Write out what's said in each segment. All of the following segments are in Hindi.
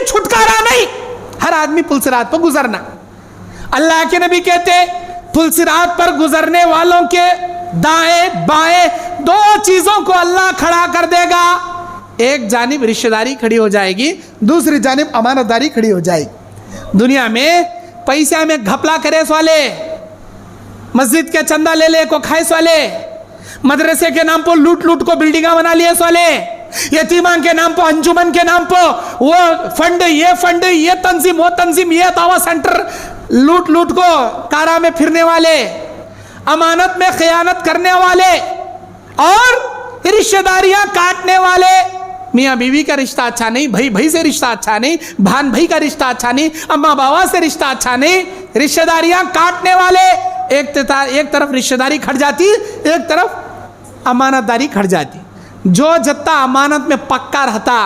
छुटकारा नहीं, हर आदमी पुलसिरात पर गुजरना। अल्लाह के नबी कहते पुलसिरात पर गुजरने वालों के दाएं बाएं दो चीजों को अल्लाह खड़ा कर देगा। एक जानिब रिश्तेदारी खड़ी हो जाएगी, दूसरी जानिब अमानतदारी खड़ी हो जाएगी। दुनिया में पैसा में घपला करे वाले, मस्जिद के चंदा ले ले को खाए वाले, मदरसे के नाम पर लूट लूट को बिल्डिंगा बना लिए वाले, यतीमा के नाम पर, अंजुमन के नाम पर वो फंड, ये तंजीम, वो तंजीम, ये दावा सेंटर, लूट लूट को कारा में फिरने वाले, अमानत में खयानत करने वाले और रिश्तेदारियां काटने वाले। मियाँ बीवी का रिश्ता अच्छा नहीं, भाई भाई से रिश्ता अच्छा नहीं, भान भाई का रिश्ता अच्छा नहीं, अम्मा बाबा से रिश्ता अच्छा नहीं, रिश्तेदारियां काटने वाले। एक तरफ रिश्तेदारी खट जाती, एक तरफ अमानतदारी खट जाती। जो जत्ता अमानत में पक्का रहता,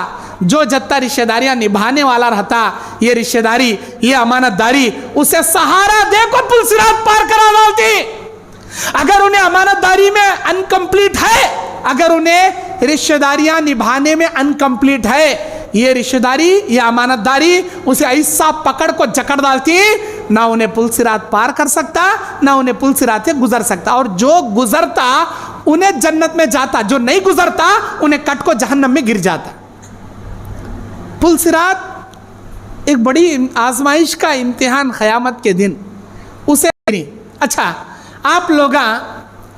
जो जत्ता रिश्तेदारियां निभाने वाला रहता, ये रिश्तेदारी, ये अमानतदारी उसे सहारा देकर पुलसिरात पार करा डालती। अगर उन्हें अमानतदारी में अनकंप्लीट है, अगर उन्हें रिश्तेदारियां निभाने में अनकंप्लीट है, ये रिश्तेदारी, ये अमानतदारी उसे ऐसा पकड़ को जकड़ डालती, ना उन्हें पुलसिरात पार कर सकता, ना उन्हें पुलसिरात से गुजर सकता। और जो गुजरता उन्हें जन्नत में जाता, जो नहीं गुजरता उन्हें कट को जहन्नम में गिर जाता। पुलसिरात एक बड़ी आजमाइश का इम्तिहान, क़यामत के दिन उसे। अच्छा, आप लोग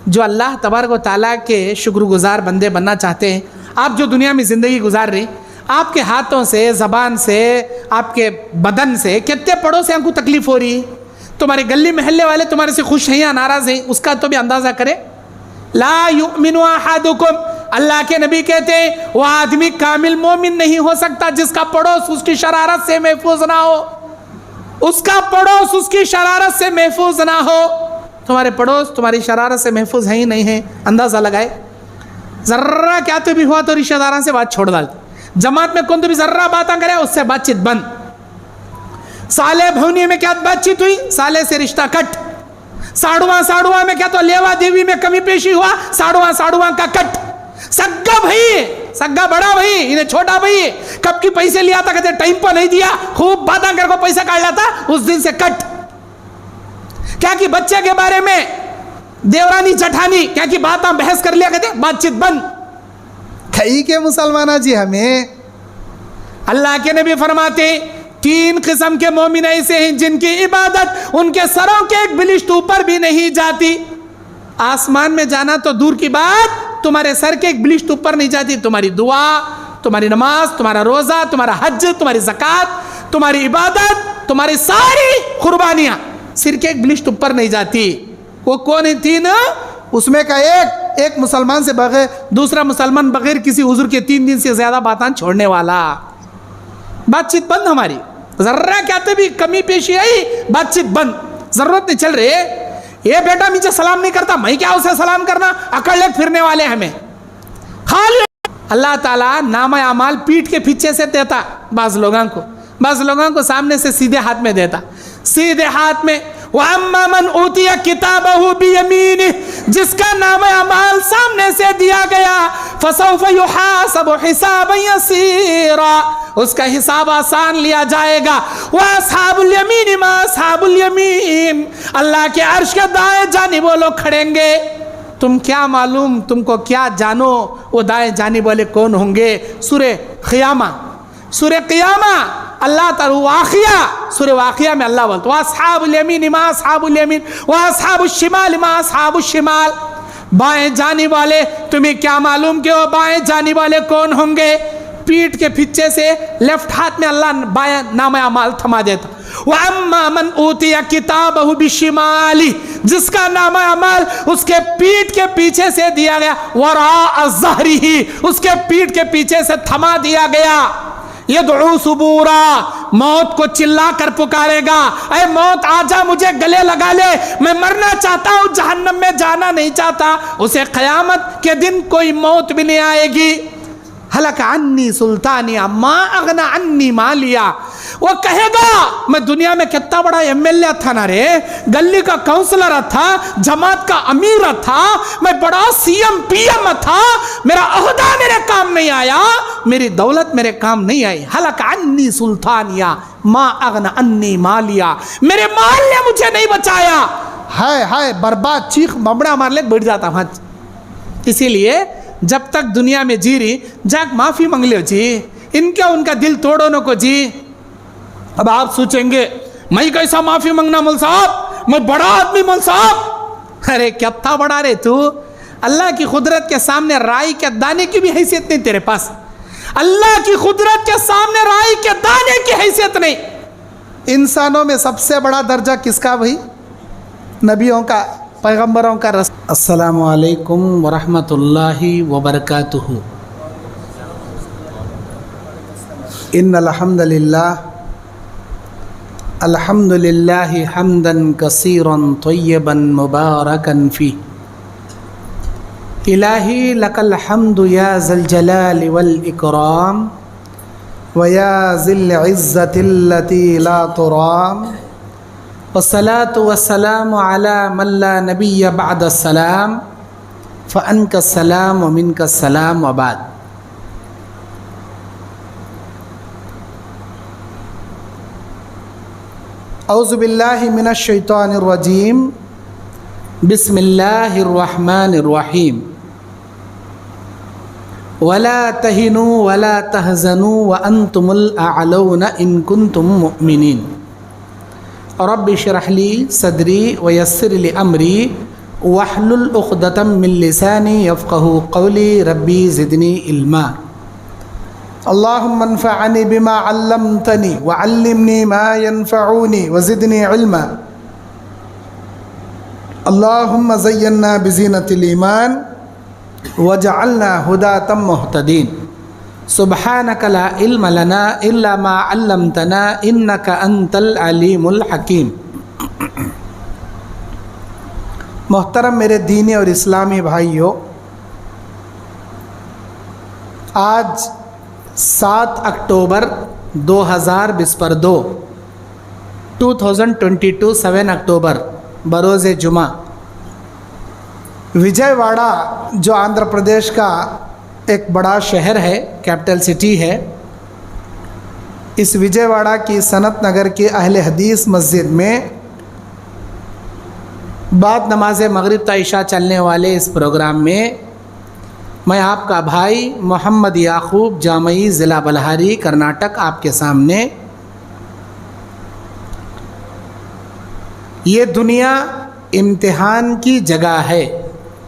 जो अल्लाह तबारक व तआला के शुक्रगुजार बंदे बनना चाहते हैं, आप जो दुनिया में ज़िंदगी गुजार रही, आपके हाथों से, ज़बान से, आपके बदन से कितने पड़ोसियों को तकलीफ़ हो रही, तुम्हारे गली महल्ले वाले तुम्हारे से खुश हैं या नाराज़ हैं, उसका तो भी अंदाज़ा करें। ला युमिनु अहदुकुम, अल्लाह के नबी कहते हैं वह आदमी कामिल मोमिन नहीं हो सकता जिसका पड़ोस उसकी शरारत से महफूज ना हो, उसका पड़ोस उसकी शरारत से महफूज ना हो। तुम्हारे पड़ोस तुम्हारी शरारत से महफूज है ही नहीं है, अंदाज़ा लगाए। ज़र्रा क्या तो भी हुआ तो रिश्तेदारों से बात छोड़ डालते, जमात में कौन तो भी ज़र्रा बातें करे उससे बातचीत बंद। साले भवनी में क्या बातचीत हुई, साले से रिश्ता कट। साड़ुआ में क्या तो लेवा देवी में कमी पेशी हुआ, साड़ुआ का कट। सग्गा भाई, सग्गा बड़ा भाई, इन्हें छोटा भाई, कब की पैसे लिया था, कहते टाइम पर नहीं दिया, खूब बातें कर को पैसा काट लिया था, उस दिन से कट। क्या कि बच्चे के बारे में देवरानी जठानी क्या कि बातें बहस कर लिया, कहते बातचीत बंद। कई के मुसलमाना जी, हमें अल्लाह के नबी फरमाते 3 किस्म के मोमिन ऐसे हैं जिनकी इबादत उनके सरों के एक बिलिश्त ऊपर भी नहीं जाती। आसमान में जाना तो दूर की बात, तुम्हारे सर के एक बिलिश्त ऊपर नहीं जाती। तुम्हारी दुआ, तुम्हारी नमाज, तुम्हारा रोज़ा, तुम्हारा हज, तुम्हारी ज़कात, तुम्हारी इबादत, तुम्हारी सारी कुर्बानियाँ सिर के एक बिलिश्त ऊपर नहीं जाती। वो कौन है 3? उसमें का एक मुसलमान से बगैर, दूसरा मुसलमान बगैर किसी हुजूर के 3 दिन से ज़्यादा बातें छोड़ने वाला। बातचीत बंद हमारी, जर्रा क्या तो भी कमी पेशी आई, बातचीत बंद, जरूरत नहीं चल रही। ये बेटा मुझे सलाम नहीं करता, मैं क्या उसे सलाम करना, अकड़ ले फिरने वाले हमें। खाली अल्लाह ताला नामा अमाल पीठ के पीछे से देता, बाज़ लोगों को सामने से सीधे हाथ में देता, सीधे हाथ में। वअम्मा मन ऊतिया किताबहु बियमीनिह, जिसका नाम अमाल सामने से दिया गया, फसौफ युहासबु हिसाबन यसीरा, उसका हिसाब आसान लिया जाएगा। व अस्हाबुल यमीन मा अस्हाबुल यमीन, अल्लाह के अर्श के दाएं जानिब वो लोग खड़ेंगे। तुम क्या मालूम, तुमको क्या जानो वो दाएं जानिब वाले कौन होंगे। सूरे क़ियामा अल्लाह ताला वाक़िया, सूरे वाक़िया में अल्लाह बोलता है अस्हाबुल यमीन मा अस्हाबुल यमीन व अस्हाबुश शिमाल मा अस्हाबुश शिमाल, बाएं जाने वाले तुम्हें क्या मालूम कि वो बाएं जाने वाले कौन होंगे। पीठ के पीछे से लेफ्ट हाथ में अल्लाह बाएं नाम अमाल थमा देता। वअम्मा मन ऊतिया किताबहु बिशिमाली, जिसका नाम अमाल उसके पीठ के पीछे से दिया गया, वरा ज़हरिही, उसके पीठ के पीछे से थमा दिया गया। यदउ सुबूरा, मौत को चिल्ला कर पुकारेगा, अरे मौत आजा मुझे गले लगा ले, मैं मरना चाहता हूँ, जहन्नम में जाना नहीं चाहता। उसे क़यामत के दिन कोई मौत भी नहीं आएगी। हलक अन्नी सुल्तानिया मा अगना अन्नी मालिया। वो कहेगा मैं दुनिया में कितना बड़ा एमएलए था ना रे, गली का काउंसलर था, जमात का अमीर था, मैं बड़ा सीएम पीएम था, मेरा ओहदा मेरे काम नहीं आया, मेरी दौलत मेरे काम नहीं आई। हलक अन्नी सुल्तानिया मा अगना अन्नी मालिया, मेरे माल ने मुझे नहीं बचाया। हाय हाय बर्बाद, चीख बमड़ा मार ले बैठ जाता वहां। इसीलिए जब तक दुनिया में जी रही जाक माफी मांग लो जी, इनका उनका दिल तोड़ो न को जी। अब आप सोचेंगे मैं कैसा माफी मांगना मौल साहब, मैं बड़ा आदमी मौल साहब। अरे क्या था बड़ा रे तू, अल्लाह की कुदरत के सामने राई के दाने की भी हैसियत नहीं तेरे पास। अल्लाह की कुदरत के सामने राई के दाने की हैसियत नहीं। इंसानों में सबसे बड़ा दर्जा किसका भाई? नबियों का, पैगंबरों का। अस्सलामु अलैकुम वरहमतुल्लाहि वबरकातुहू। इन्नल हम्दुलिल्लाह अल्हम्दुलिल्लाहि हम्दन कसीरन तय्यबन मुबारकन फी। इलाही लकल हम्दु या ज़ल जलाली वल इकराम व या ज़िल इज़्ज़तिल्लती ला तुराम। वस्सलातु वस्सलामु अला मन ला नबिय्य बअद अस्सलाम फ़अनका अस्सलाम व मिनका अस्सलाम व बाद। औज़ु बिल्लाहि मिनश शैतानिर रजीम। बिस्मिल्लाहिर रहमानिर रहीम। वला तहिनु वला तहज़नु व अंतुमुल अअलौना इन कुंतुम मुमिनीन। रब्बि इश्रह ली सदरी व यस्सिर ली अमरी वहलुल उक़दतम मिन लिसानी यफ़क़हू क़ौली रब्बी ज़िदनी इल्मा। अल्लाहुम्मा अन्फ़अनी बिमा अल्लमतनी व अल्लिमनी मा यनफ़अूनी व ज़िदनी इल्मा। अल्लाहुम्मा ज़य्यन्ना बिज़ीनतिल ईमान वजअलना हुदातम मुहतदीन। सुब्हानक ला इल्म लना इल्ला मा अल्लमतना इन्नका अंतल अलीमुल हकीम। मोहतरम मेरे दीनी और इस्लामी भाइयों, आज 7 अक्टूबर 2022 7 अक्टूबर बरोज़े जुमा, विजयवाड़ा जो आंध्र प्रदेश का एक बड़ा शहर है, कैपिटल सिटी है, इस विजयवाड़ा की सनत नगर की अहले हदीस मस्जिद में बाद नमाज मगरिब ता इशा चलने वाले इस प्रोग्राम में मैं आपका भाई मोहम्मद याकूब जामई ज़िला बल्हारी कर्नाटक आपके सामने ये दुनिया इम्तिहान की जगह है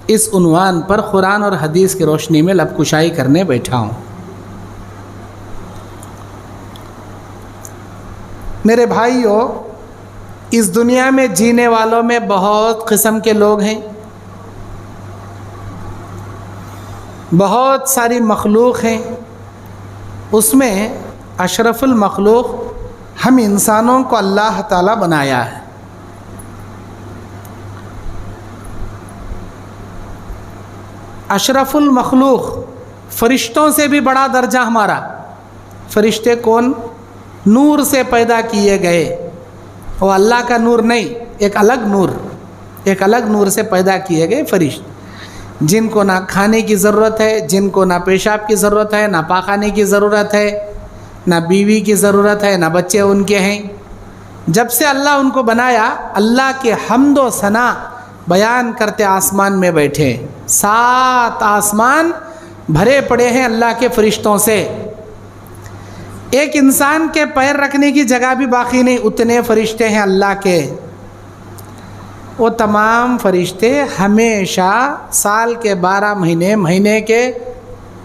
इस उन्वान पर कुरान और हदीस की रोशनी में लबकुशाई करने बैठा हूँ। मेरे भाइयों, इस दुनिया में जीने वालों में बहुत किस्म के लोग हैं, बहुत सारी मखलूक हैं। उसमें अशरफुल मखलूक हम इंसानों को अल्लाह ताला बनाया है। अशरफुल मखलूक, फ़रिश्तों से भी बड़ा दर्जा हमारा। फ़रिश्ते कौन? नूर से पैदा किए गए, वो अल्लाह का नूर नहीं, एक अलग नूर से पैदा किए गए फ़रिश्ते, जिनको ना खाने की ज़रूरत है, जिनको ना पेशाब की ज़रूरत है, ना पाखाने की ज़रूरत है, ना बीवी की ज़रूरत है, ना बच्चे उनके हैं। जब से अल्लाह उनको बनाया, अल्लाह के हम्द व सना बयान करते आसमान में बैठे। 7 आसमान भरे पड़े हैं अल्लाह के फ़रिश्तों से। एक इंसान के पैर रखने की जगह भी बाकी नहीं, उतने फ़रिश्ते हैं अल्लाह के। वो तमाम फ़रिश्ते हमेशा साल के 12 महीने, महीने के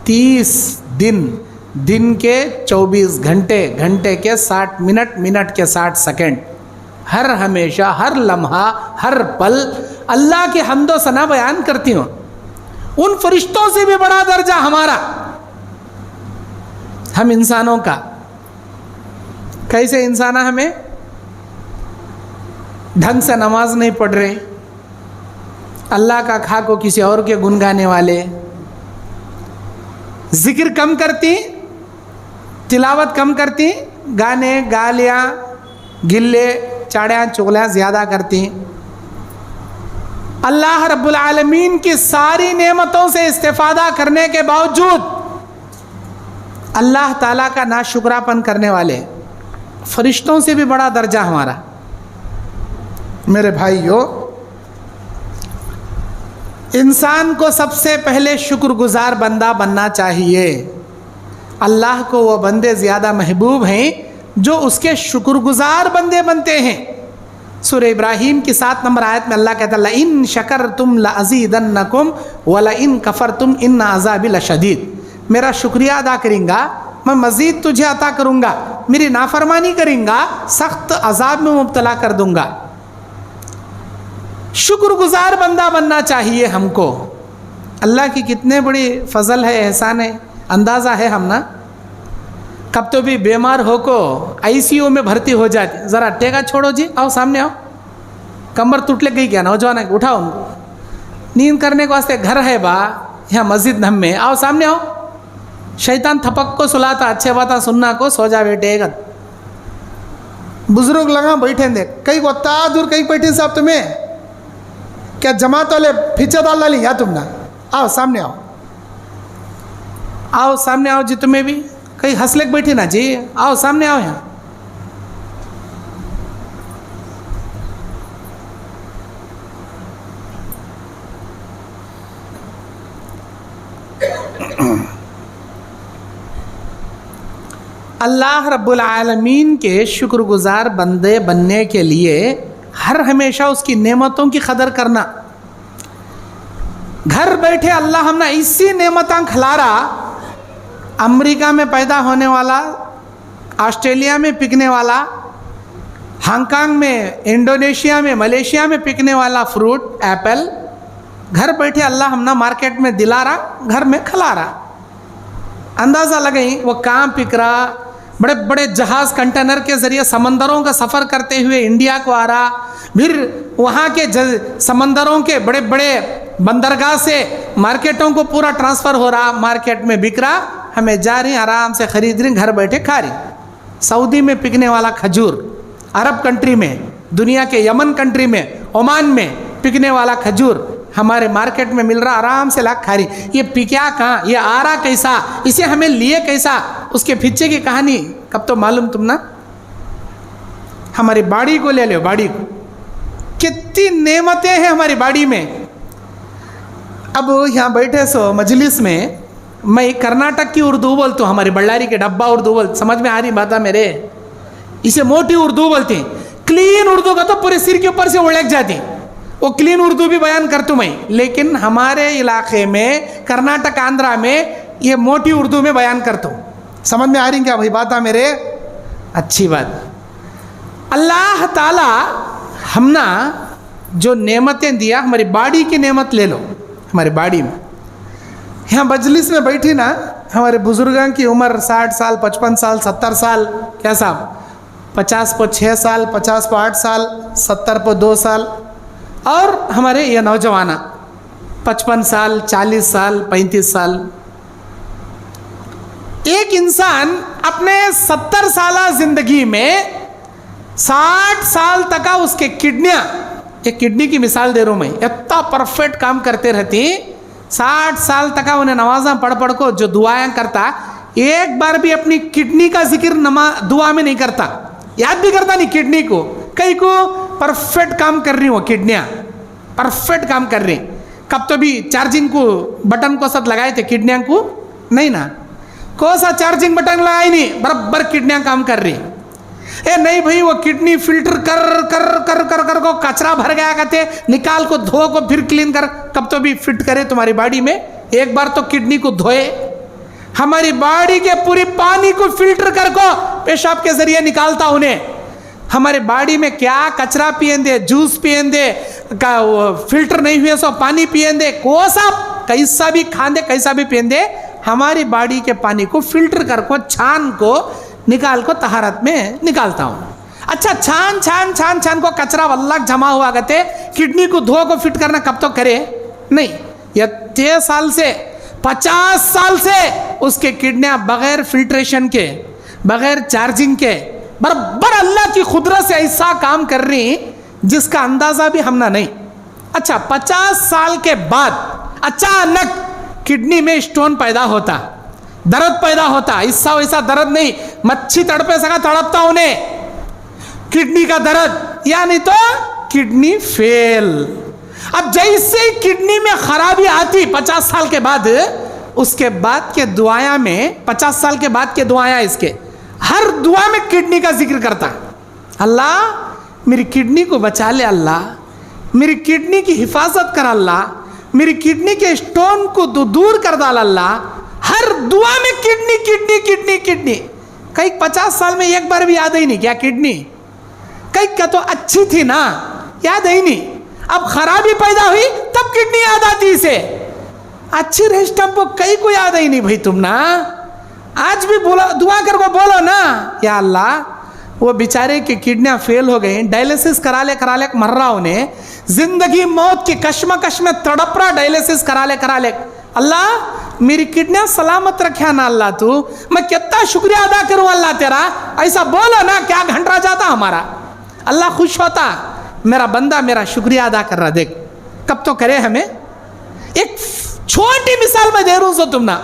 30 दिन, दिन के 24 घंटे, घंटे के 60 मिनट, मिनट के 60 सेकंड, हर हमेशा, हर लम्हा, हर पल अल्लाह के हम्द व सना बयान करती हूँ। उन फरिश्तों से भी बड़ा दर्जा हमारा, हम इंसानों का। कैसे इंसान? हमें ढंग से नमाज नहीं पढ़ रहे, अल्लाह का खा को किसी और के गुन गाने वाले, जिक्र कम करती, तिलावत कम करती, गाने गालियाँ गिल्ले चाड़ियाँ चुगलियाँ ज़्यादा करती। अल्लाह रब्बुल आलमीन की सारी नेमतों से इस्तेफादा करने के बावजूद अल्लाह ताला का नाशुक्रापन करने वाले, फरिश्तों से भी बड़ा दर्जा हमारा। मेरे भाइयों, इंसान को सबसे पहले शुक्रगुजार बंदा बनना चाहिए। अल्लाह को वो बंदे ज़्यादा महबूब हैं जो उसके शुक्रगुजार बंदे बनते हैं। सूरह इब्राहीम की 7 नंबर आयत में अल्लाह कहता है, लइन शकरतुम लअज़ीदन्नकुम वलइन कफरतुम इन्न अज़ाबी लशदीद। मेरा शुक्रिया अदा करेंगा, मैं मज़ीद तुझे अता करूँगा, मेरी नाफरमानी करेंगा, सख्त अजाब में मुब्तला कर दूँगा। शुक्रगुजार बंदा बनना चाहिए हमको। अल्लाह की कितने बड़ी फजल है, एहसान है, अंदाज़ा है हम ना। कब तो भी बीमार हो को आईसीयू में भर्ती हो जाती, ज़रा टेका छोड़ो जी, आओ सामने आओ, कमर टूट लग गई क्या, नौजवान है, उठाओ उनको, नींद करने को वास्ते घर है बा यहाँ मस्जिद हम में, आओ सामने आओ। शैतान थपक को सुलाता, अच्छे बात सुनना को, सो जा बेटे। बुजुर्ग लगा बैठे दे, कई गोता दूर कहीं बैठे साहब, तुम्हें क्या जमात वाले फिचा डाल ली या तुम ना, आओ सामने आओ, आओ सामने आओ जी, तुम्हें भी कहीं हंसले बैठी ना जी, आओ सामने आओ यहाँ। अल्लाह रब्बुल आलमीन के शुक्रगुजार बंदे बनने के लिए हर हमेशा उसकी नेमतों की कदर करना। घर बैठे अल्लाह हमने इसी नेमतां खिलारा, अमेरिका में पैदा होने वाला, ऑस्ट्रेलिया में पिकने वाला, हांगकांग में, इंडोनेशिया में, मलेशिया में पिकने वाला फ्रूट एप्पल, घर बैठे अल्लाह हमने मार्केट में दिला रहा, घर में खिला रहा। अंदाज़ा लगाई वो कहाँ पिक रहा, बड़े बड़े जहाज़ कंटेनर के ज़रिए समंदरों का सफ़र करते हुए इंडिया को आ रहा, फिर वहाँ के समंदरों के बड़े बड़े बंदरगाह से मार्केटों को पूरा ट्रांसफ़र हो रहा, मार्केट में बिक रहा, हमें जा रही, आराम से ख़रीद रही, घर बैठे खा रही। सऊदी में पिकने वाला खजूर, अरब कंट्री में, दुनिया के यमन कंट्री में, ओमान में पिकने वाला खजूर हमारे मार्केट में मिल रहा, आराम से लाख खा रही। ये पिक्या कहाँ, ये आ रहा कैसा, इसे हमें लिए कैसा, उसके पीछे की कहानी कब तो मालूम तुम ना। हमारी बाड़ी को ले लो, बाड़ी को, कितनी नेमतें हैं हमारी बाड़ी में। अब यहाँ बैठे सो मजलिस में मैं कर्नाटक की उर्दू बोलता हूँ, हमारी बल्लारी के डब्बा उर्दू बोल, समझ में आ रही बात है मेरे, इसे मोटी उर्दू बोलते हैं। क्लीन उर्दू का तो पूरे सिर के ऊपर से उड़क जाती, वो क्लीन उर्दू भी बयान करतूँ मैं, लेकिन हमारे इलाके में कर्नाटक आंध्रा में ये मोटी उर्दू में बयान करता हूँ। समझ में आ रही क्या भाई बात है मेरे? अच्छी बात। अल्लाह ताला हमना जो नेमतें दिया, हमारी बाड़ी की नेमत ले लो। हमारी बाड़ी में यहाँ मजलिस में बैठी ना, हमारे बुजुर्गों की उम्र 60 साल, 55 साल, 70 साल, क्या साहब 50 पर 6 साल, 50 पर 8 साल, 70 पर 2 साल, और हमारे ये नौजवाना 55 साल, 40 साल, 35 साल। एक इंसान अपने 70 साल जिंदगी में 60 साल तक उसके किडनियाँ, एक किडनी की मिसाल दे रहा हूँ मैं, इतना परफेक्ट काम करते रहती, 60 साल तक उन्हें नमाज़ा पढ़ पढ़ को जो दुआएं करता, एक बार भी अपनी किडनी का जिक्र दुआ में नहीं करता, याद भी करता नहीं किडनी को, कई को परफेक्ट काम कर रही हो, किडनियाँ परफेक्ट काम कर रही। कब तो भी चार्जिंग को बटन को साथ लगाए थे किडनियाँ को, नहीं ना, कौन सा चार्जिंग बटन लगाई नहीं, बराबर किडनियाँ काम कर रही। ए नहीं भाई, वो किडनी फिल्टर कर कर कर कर कर को कचरा भर गया कहते, निकाल को धो को फिर क्लीन कर, कब तो भी फिट करे तुम्हारी बॉडी में, एक बार तो किडनी को धोए। हमारी बॉडी के पूरी पानी को फिल्टर कर को पेशाब के जरिए निकालता उन्हें। हमारे बॉडी में क्या कचरा पियेंदे, जूस पियेंदे, फिल्टर नहीं हुए सो पानी पियेंदे, कोसा कैसा भी खांदे, कैसा भी पियेंदे, हमारी बॉडी के पानी को फिल्टर कर को छान को निकाल को तहारत में निकालता हूँ। अच्छा, छान छान छान छान को कचरा वल्लाह जमा हुआ कहते, किडनी को धो को फिट करना कब तो करे नहीं। ये 3 साल से 50 साल से उसके किडनियां बगैर फिल्ट्रेशन के, बगैर चार्जिंग के बराबर अल्लाह की कुदरत से ऐसा काम कर रही जिसका अंदाजा भी हमने नहीं। अच्छा, 50 साल के बाद अचानक किडनी में स्टोन पैदा होता, दर्द पैदा होता, ऐसा वैसा दर्द नहीं, मच्छी तड़पे सका तड़पता उन्हें, किडनी का दर्द, या नहीं तो किडनी फेल। अब जैसे ही किडनी में खराबी आती 50 साल के बाद, उसके बाद के दुआया में 50 साल के बाद के दुआया इसके हर दुआ में किडनी का जिक्र करता, अल्लाह मेरी किडनी को बचा ले, अल्लाह मेरी किडनी की हिफाजत कर, अल्लाह मेरी किडनी के स्टोन को दूर कर डाल, अल्लाह। हर दुआ में किडनी किडनी किडनी किडनी। कई 50 साल में एक बार भी याद ही नहीं क्या किडनी, कई क्या तो अच्छी थी ना, याद ही नहीं। अब खराबी पैदा हुई तब किडनी याद आती इसे, अच्छी रेस्ट हमको कई को याद ही नहीं भाई। तुम ना आज भी बोलो, दुआ कर को बोलो ना, या अल्लाह वो बेचारे की किडनियां फेल हो गई, डायलिसिस करा ले मर रहा, उन्हें जिंदगी मौत की कश्मकश में तड़प रहा, डायलिसिस करा ले अल्लाह मेरी किडनियां सलामत रखा ना अल्लाह, तू मैं कितना शुक्रिया अदा करूं अल्लाह तेरा, ऐसा बोलो ना, क्या घंटा जाता हमारा, अल्लाह खुश होता, मेरा बंदा मेरा शुक्रिया अदा कर रहा। देख कब तो करे हमें। एक छोटी मिसाल मैं दे रहा हूं तुम ना,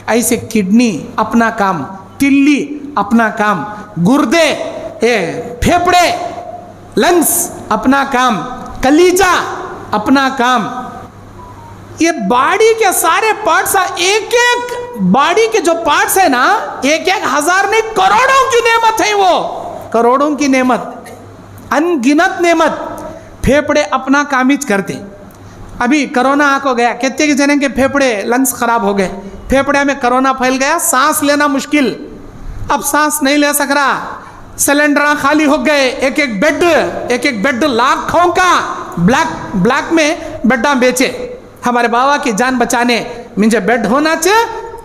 ऐसे किडनी अपना काम, तिल्ली अपना काम, गुर्दे, फेफड़े, लंग्स अपना काम, कलीजा अपना काम, ये बॉडी के सारे पार्ट्स, एक एक बॉडी के जो पार्ट्स है ना, एक एक हजार नहीं करोड़ों की नेमत है वो, करोड़ों की नेमत, अनगिनत नेमत। फेफड़े अपना कामिज करते। अभी कोरोना आको गया, कितने के जने के फेफड़े लंग्स खराब हो गए, फेफड़े में कोरोना फैल गया, सांस लेना मुश्किल, अब सांस नहीं ले सक रहा, सिलेंडर खाली हो गए, एक एक बेड लाखों का ब्लैक में बेड्डा बेचे। हमारे बाबा की जान बचाने मुझे बेड होना चाहिए,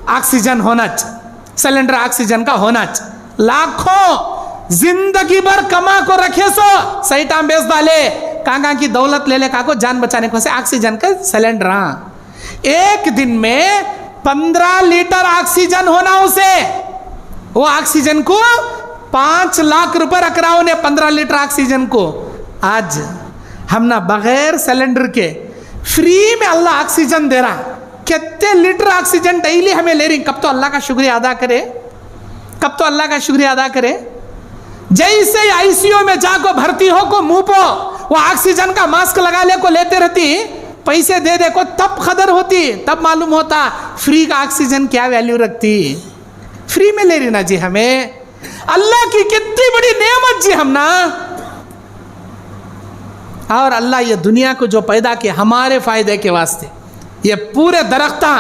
ऑक्सीजन होना चाहिए, सिलेंडर ऑक्सीजन का होना चाहिए, लाखों जिंदगी भर कमा को रखे सो सही टाइम बेच डाले, कहाँ की दौलत ले को जान बचाने को से ऑक्सीजन का सिलेंडर। एक दिन में 15 लीटर ऑक्सीजन होना उसे, वो ऑक्सीजन को 5 लाख रुपए रख रहा उन्हें 15 लीटर ऑक्सीजन को। आज हम ना बगैर सिलेंडर के फ्री में अल्लाह ऑक्सीजन दे रहा, कितने लीटर ऑक्सीजन डेली हमें ले रही। कब तो अल्लाह का शुक्रिया अदा करे, कब तो अल्लाह का शुक्रिया अदा करे। जैसे आईसीयू में जाको भर्ती हो को मुंह पो वो ऑक्सीजन का मास्क लगा ले को लेते रहती, पैसे दे दे को तब खदर होती, तब मालूम होता फ्री का ऑक्सीजन क्या वैल्यू रखती। फ्री में ले रही ना जी हमें, अल्लाह की कितनी बड़ी नेमत जी हम ना। और अल्लाह ये दुनिया को जो पैदा किया हमारे फायदे के वास्ते, ये पूरे दरख्ता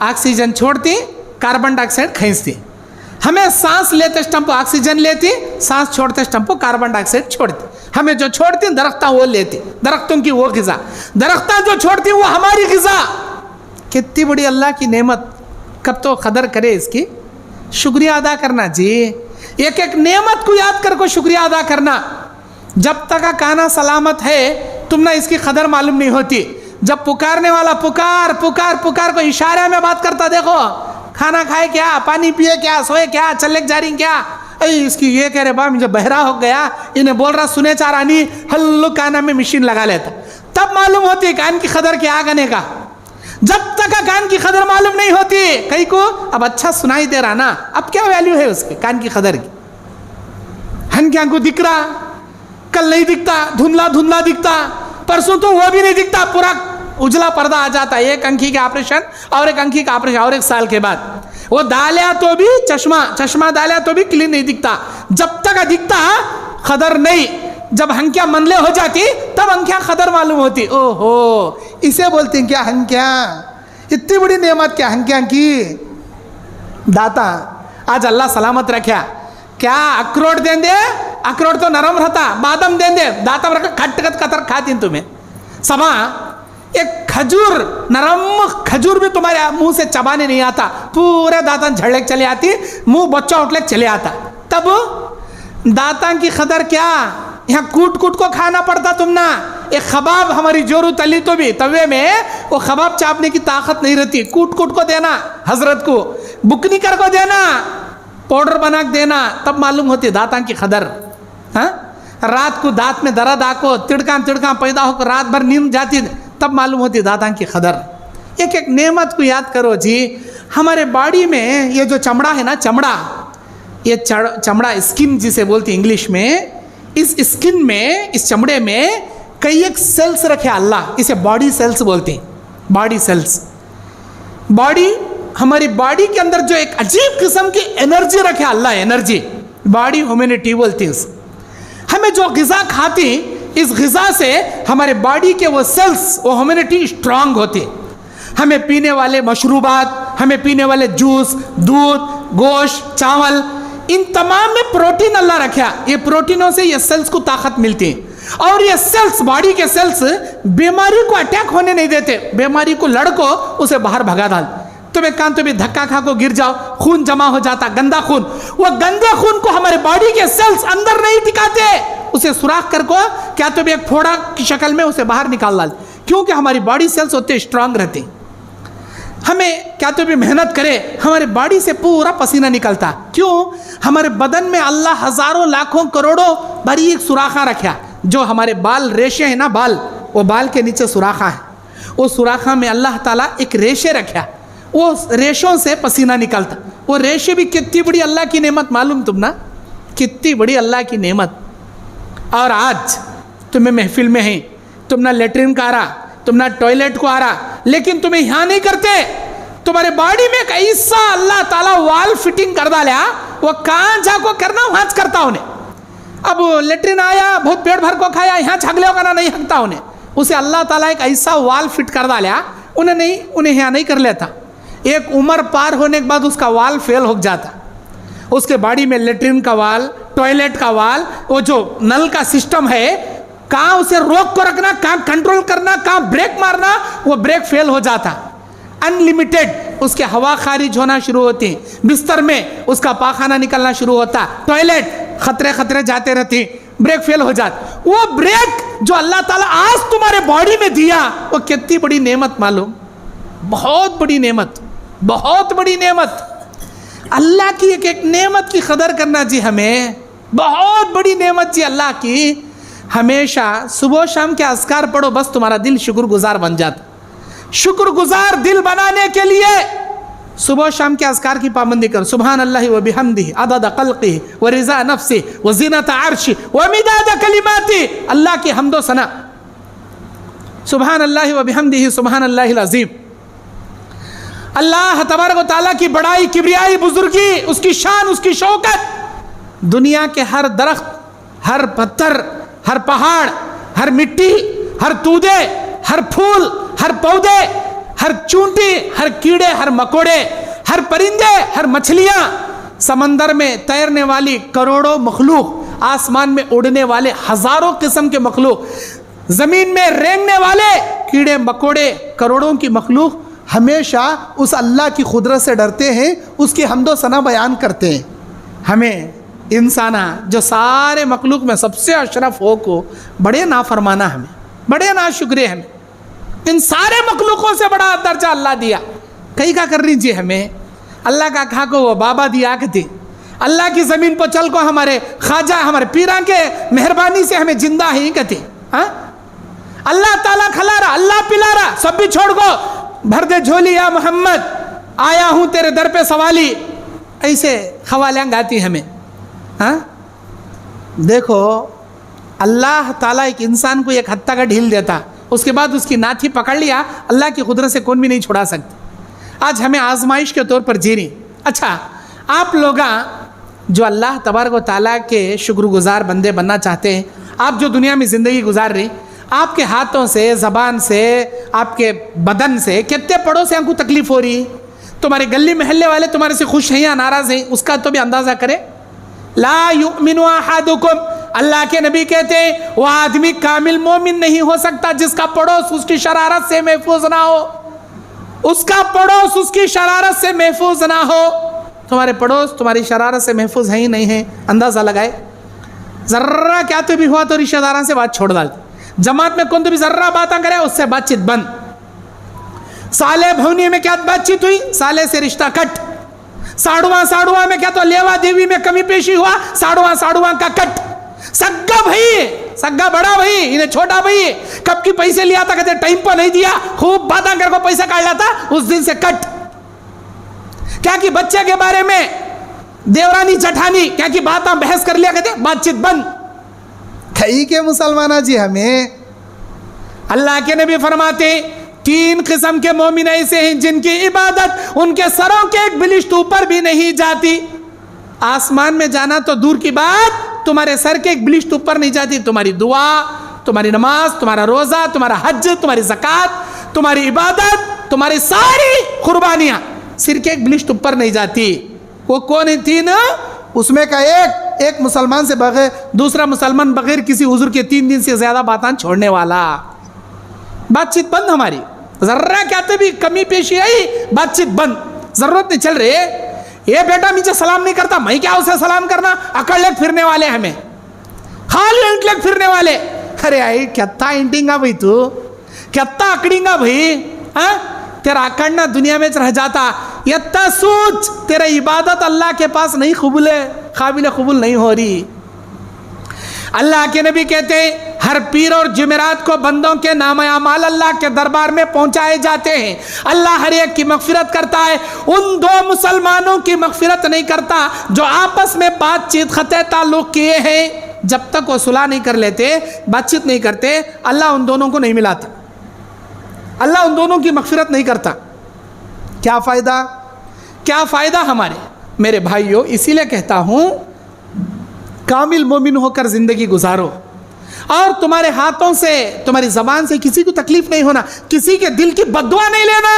ऑक्सीजन छोड़ती, कार्बन डाइऑक्साइड खींचती, हमें सांस लेते स्टम्प ऑक्सीजन लेती, सांस छोड़ते स्टम्प कार्बन डाइऑक्साइड छोड़ती, हमें जो छोड़ती दरख्ता वो लेती, दरख्तों की वो ग़िज़ा, दरख्ता जो छोड़ती वो हमारी ग़िज़ा। कितनी बड़ी अल्लाह की नेमत, कब तो कदर करे इसकी, शुक्रिया अदा करना जी। एक एक नेमत को याद कर को शुक्रिया अदा करना। जब तक काना सलामत है तुम ना इसकी कदर मालूम नहीं होती। जब पुकारने वाला पुकार पुकार पुकार को इशारे में बात करता, देखो खाना खाए क्या, पानी पिए क्या, सोए क्या, चले जा रही क्या, इसकी ये कह रहे बा मुझे बहरा हो गया, इन्हें बोल रहा सुने चारानी, हल्लू काना में मशीन लगा लेता, तब मालूम होती कान की कदर क्या आगने का। जब तक कान की कदर मालूम नहीं होती, कहीं को अब अच्छा सुनाई दे रहा ना, अब क्या वैल्यू है उसके कान की कदर की। हन क्या को दिख रहा, कल नहीं दिखता, धुंधला धुंधला दिखता, परसों तो वो भी नहीं दिखता, पूरा उजला पर्दा आ जाता है। एक अंखी का ऑपरेशन और एक अंखी का ऑपरेशन और 1 साल के बाद, वो डालिया तो भी चश्मा डालिया तो भी क्लीन नहीं दिखता। जब तक दिखता कदर नहीं, जब हंकिया मनले हो जाती तब अंकिया कदर मालूम होती। ओहो, इसे बोलते हैं क्या हंकिया, इतनी बड़ी नेमत क्या हंकिया की दाता। आज अल्लाह सलामत रखा, क्या अखरोट दे दे, अखरोट तो नरम रहता, बादाम दे दे, दाता रखा खट खट कतर खाती तुम्हें समा। एक खजूर, नरम खजूर भी तुम्हारे मुंह से चबाने नहीं आता, पूरे दांतन झड़ने चले आती, मुंह बच्चा उठले चले आता। तब दांतन की कदर क्या, यहाँ कूट कूट को खाना पड़ता तुम ना। एक खबाब हमारी जोरू तली तो भी तवे में वो खबाब चापने की ताकत नहीं रहती, कूट कूट को देना, हजरत को बुकनी कर को देना, पाउडर बना के देना, तब मालूम होती दांता की कदर। हाँ, रात को दांत में दर्द आको तिड़का तिड़का पैदा होकर रात भर नींद जाती, तब मालूम होती दांता की कदर। एक एक नेमत को याद करो जी। हमारे बॉडी में ये जो चमड़ा है ना, चमड़ा, ये चमड़ा स्किन जिसे बोलते इंग्लिश में, इस स्किन में, इस चमड़े में कई एक सेल्स रखे अल्लाह, इसे बॉडी सेल्स बोलते हैं, बॉडी सेल्स। बॉडी, हमारी बॉडी के अंदर जो एक अजीब किस्म की एनर्जी रखे अल्लाह, एनर्जी, बॉडी ह्यूमैनिटी बोलते हैं। हमें जो ग़िज़ा खाती, इस ग़िज़ा से हमारे बॉडी के वो सेल्स, वो ह्यूमैनिटी स्ट्रांग होती। हमें पीने वाले मशरूबात, हमें पीने वाले जूस, दूध, गोश्त, चावल, इन तमाम में प्रोटीन अल्लाह रखा। ये प्रोटीनों से ये सेल्स को ताकत मिलती है और ये सेल्स, बॉडी के सेल्स बीमारी को अटैक होने नहीं देते। बीमारी को लड़को उसे बाहर भगा डाल। तुम एक कान, तुम्हें धक्का खा को गिर जाओ, खून जमा हो जाता, गंदा खून, वो गंदे खून को हमारे बॉडी के सेल्स अंदर नहीं टिकाते, उसे सुराख कर को क्या तुम एक फोड़ा की शक्ल में उसे बाहर निकाल डाल, क्योंकि हमारी बॉडी सेल्स होते स्ट्रांग रहते। हमें क्या तो भी मेहनत करे, हमारे बॉडी से पूरा पसीना निकलता, क्यों? हमारे बदन में अल्लाह हजारों लाखों करोड़ों बारीक सुराखा रखा। जो हमारे बाल, रेशे हैं ना बाल, वो बाल के नीचे सुराखा है, वो सुराखा में अल्लाह ताला एक रेशे रखा, वो रेशों से पसीना निकलता। वो रेशे भी कितनी बड़ी अल्लाह की नेमत, मालूम तुम ना, कितनी बड़ी अल्लाह की नेमत। और आज तुम्हें महफिल में है, तुम ना लेटरिन का आ रहा, तुम ना टॉयलेट को आ रहा, लेकिन तुम्हें यहाँ नहीं करते, तुम्हारे बॉडी में कैसा अल्लाह ताला वाल फिटिंग कर डाला, वो कहाँ जाको करना वहाँ करता उन्हें। अब लेटरिन आया, बहुत पेट भर को खाया, यहाँ छगले होगा ना, नहीं हकता उन्हें, उसे अल्लाह ताला एक ऐसा वाल फिट कर डाला, उन्हें यहाँ नहीं कर लेता। एक उम्र पार होने के बाद उसका वाल फेल हो जाता, उसके बॉडी में लेटरिन का वाल, टॉयलेट का वाल, वो जो नल का सिस्टम है, कहाँ उसे रोक को रखना, कहाँ कंट्रोल करना, कहाँ ब्रेक मारना, वो ब्रेक फेल हो जाता। अनलिमिटेड उसके हवा खारिज होना शुरू होती, बिस्तर में उसका पाखाना निकलना शुरू होता, टॉयलेट खतरे खतरे जाते रहती, ब्रेक फेल हो जाता। वो ब्रेक जो अल्लाह ताला आज तुम्हारे बॉडी में दिया, वो कितनी बड़ी नेमत मालूम, बहुत बड़ी नेमत, बहुत बड़ी नेमत। अल्लाह की एक एक नेमत की कदर करना जी, हमें बहुत बड़ी नेमत जी अल्लाह की। हमेशा सुबह शाम के अस्कार पढ़ो, बस तुम्हारा दिल शुक्रगुजार बन जाता। शुक्रगुजार दिल बनाने के लिए सुबह शाम के अस्कार की पाबंदी करो। सुभान अल्लाह व बिहम्दिही अदद खल्क़िही व रिज़ा नफ्सिही व ज़ीनत अर्शिही व मिदाद कलिमातिही। अल्लाह की हम्दो सना, सुभान अल्लाह व बिहम्दिही सुभान अल्लाहिल अज़ीम। अल्लाह तबारक व तआला की बड़ाई, किबरियाई, बुजुर्गी, उसकी शान, उसकी शौकत दुनिया के हर दरख्त, हर पत्थर, हर पहाड़, हर मिट्टी, हर तूदे, हर फूल, हर पौधे, हर चूंटी, हर कीड़े, हर मकोड़े, हर परिंदे, हर मछलियाँ, समंदर में तैरने वाली करोड़ों मखलूक, आसमान में उड़ने वाले हजारों किस्म के मखलूक, ज़मीन में रेंगने वाले कीड़े मकोड़े, करोड़ों की मखलूक हमेशा उस अल्लाह की कुदरत से डरते हैं, उसकी हम्दो सना बयान करते हैं। हमें इंसाना जो सारे मखलूक में सबसे अशरफ हो को बड़े नाफरमाना, हमें बड़े नाशुक्रे, हमें इन सारे मखलूकों से बड़ा दर्जा अल्लाह दिया। कहीं का कर लीजिए, हमें अल्लाह का खा को वो बाबा दिया कहती, अल्लाह की ज़मीन पर चल को हमारे ख्वाजा, हमारे पीरा के मेहरबानी से हमें जिंदा ही कहती। हाँ, अल्लाह ताला खिला रहा, अल्लाह पिला रहा, सब भी छोड़ को भर दे झोली या मोहम्मद, आया हूँ तेरे दर पे सवाली, ऐसे खवालियाँ गाती हमें। हाँ, देखो अल्लाह ताला एक इंसान को एक हत्ता का ढील देता, उसके बाद उसकी नाथी पकड़ लिया, अल्लाह की कुदरत से कौन भी नहीं छुड़ा सकता। आज हमें आजमाइश के तौर पर जी रही। अच्छा, आप लोग जो अल्लाह तबारक व तआला के शुक्रगुजार बंदे बनना चाहते हैं, आप जो दुनिया में ज़िंदगी गुजार रही, आपके हाथों से, ज़बान से, आपके बदन से कितने पड़ोसियों को तकलीफ़ हो रही, तुम्हारे गली महल्ले वाले तुम्हारे से खुश हैं या नाराज़ हैं, उसका तो भी अंदाज़ा करें। ला युमिनु अहदुकुम, अल्लाह के नबी कहते हैं वह आदमी कामिल मोमिन नहीं हो सकता जिसका पड़ोस उसकी शरारत से महफूज ना हो, उसका पड़ोस उसकी शरारत से महफूज ना हो। तुम्हारे पड़ोस तुम्हारी शरारत से महफूज है ही नहीं है, अंदाज़ा लगाए। ज़र्रा क्या तो भी हुआ तो रिश्तेदारों से बात छोड़ डालते, जमात में कौन तो भी जर्रा बातें करे उससे बातचीत बंद। साले भवनी में क्या बातचीत हुई, साले से रिश्ता कट। साड़ुआ में क्या तो लेवा देवी में कमी पेशी हुआ, साड़ुआ का कट। सग्गा भाई, सग्गा बड़ा भाई, इन्हें छोटा भाई, कब की पैसे लिया था, कहते टाइम पर नहीं दिया, खूब बातें कर को पैसा काट लाता, उस दिन से कट। क्या कि बच्चे के बारे में देवरानी जठानी क्या की बातें बहस कर लिया, कहते बातचीत बंद। कई के मुसलमाना जी हमें अल्लाह के नबी फरमाते 3 किस्म के मोमिन ऐसे हैं जिनकी इबादत उनके सरों के एक बिलिश्त ऊपर भी नहीं जाती। आसमान में जाना तो दूर की बात, तुम्हारे सर के एक बिलिश्त ऊपर नहीं जाती। तुम्हारी दुआ, तुम्हारी नमाज, तुम्हारा रोजा, तुम्हारा हज, तुम्हारी ज़कात, तुम्हारी इबादत, तुम्हारी सारी कुर्बानियां सिर के एक बिलिश्त ऊपर नहीं जाती। वो कौन है 3? उसमें का एक मुसलमान से बगैर, दूसरा मुसलमान बगैर किसी हुजूर के 3 दिन से ज्यादा बातें छोड़ने वाला। बातचीत बंद हमारी, जर्रा क्या तो भी कमी पेशी आई, बातचीत बंद। जरूरत नहीं चल रही, ये बेटा मुझे सलाम नहीं करता, मैं क्या उसे सलाम करना। अकड़ लेक फिरने वाले हमें, खाली इंट लेक फिरने वाले। अरे आई क्या इंटिंगा भाई, तू क्या अकड़ींगा भाई? हाँ, तेरा अकड़ना दुनिया में रह जाता। यत्ता सोच, तेरा इबादत अल्लाह के पास नहीं काबिल कबूल नहीं हो रही। अल्लाह के नबी कहते हैं हर पीर और जुमेरात को बंदों के नाम अमाल अल्लाह के दरबार में पहुंचाए जाते हैं। अल्लाह हर एक की मगफिरत करता है, उन 2 मुसलमानों की मगफिरत नहीं करता जो आपस में बातचीत खते ताल्लुक किए हैं। जब तक वो सुलह नहीं कर लेते, बातचीत नहीं करते, अल्लाह उन दोनों को नहीं मिलाता, अल्लाह उन दोनों की मगफिरत नहीं करता। क्या फ़ायदा, क्या फ़ायदा हमारे मेरे भाइयों। इसीलिए कहता हूँ कामिल मोमिन होकर ज़िंदगी गुजारो, और तुम्हारे हाथों से, तुम्हारी ज़बान से किसी को तकलीफ़ नहीं होना, किसी के दिल की बद्दुआ नहीं लेना।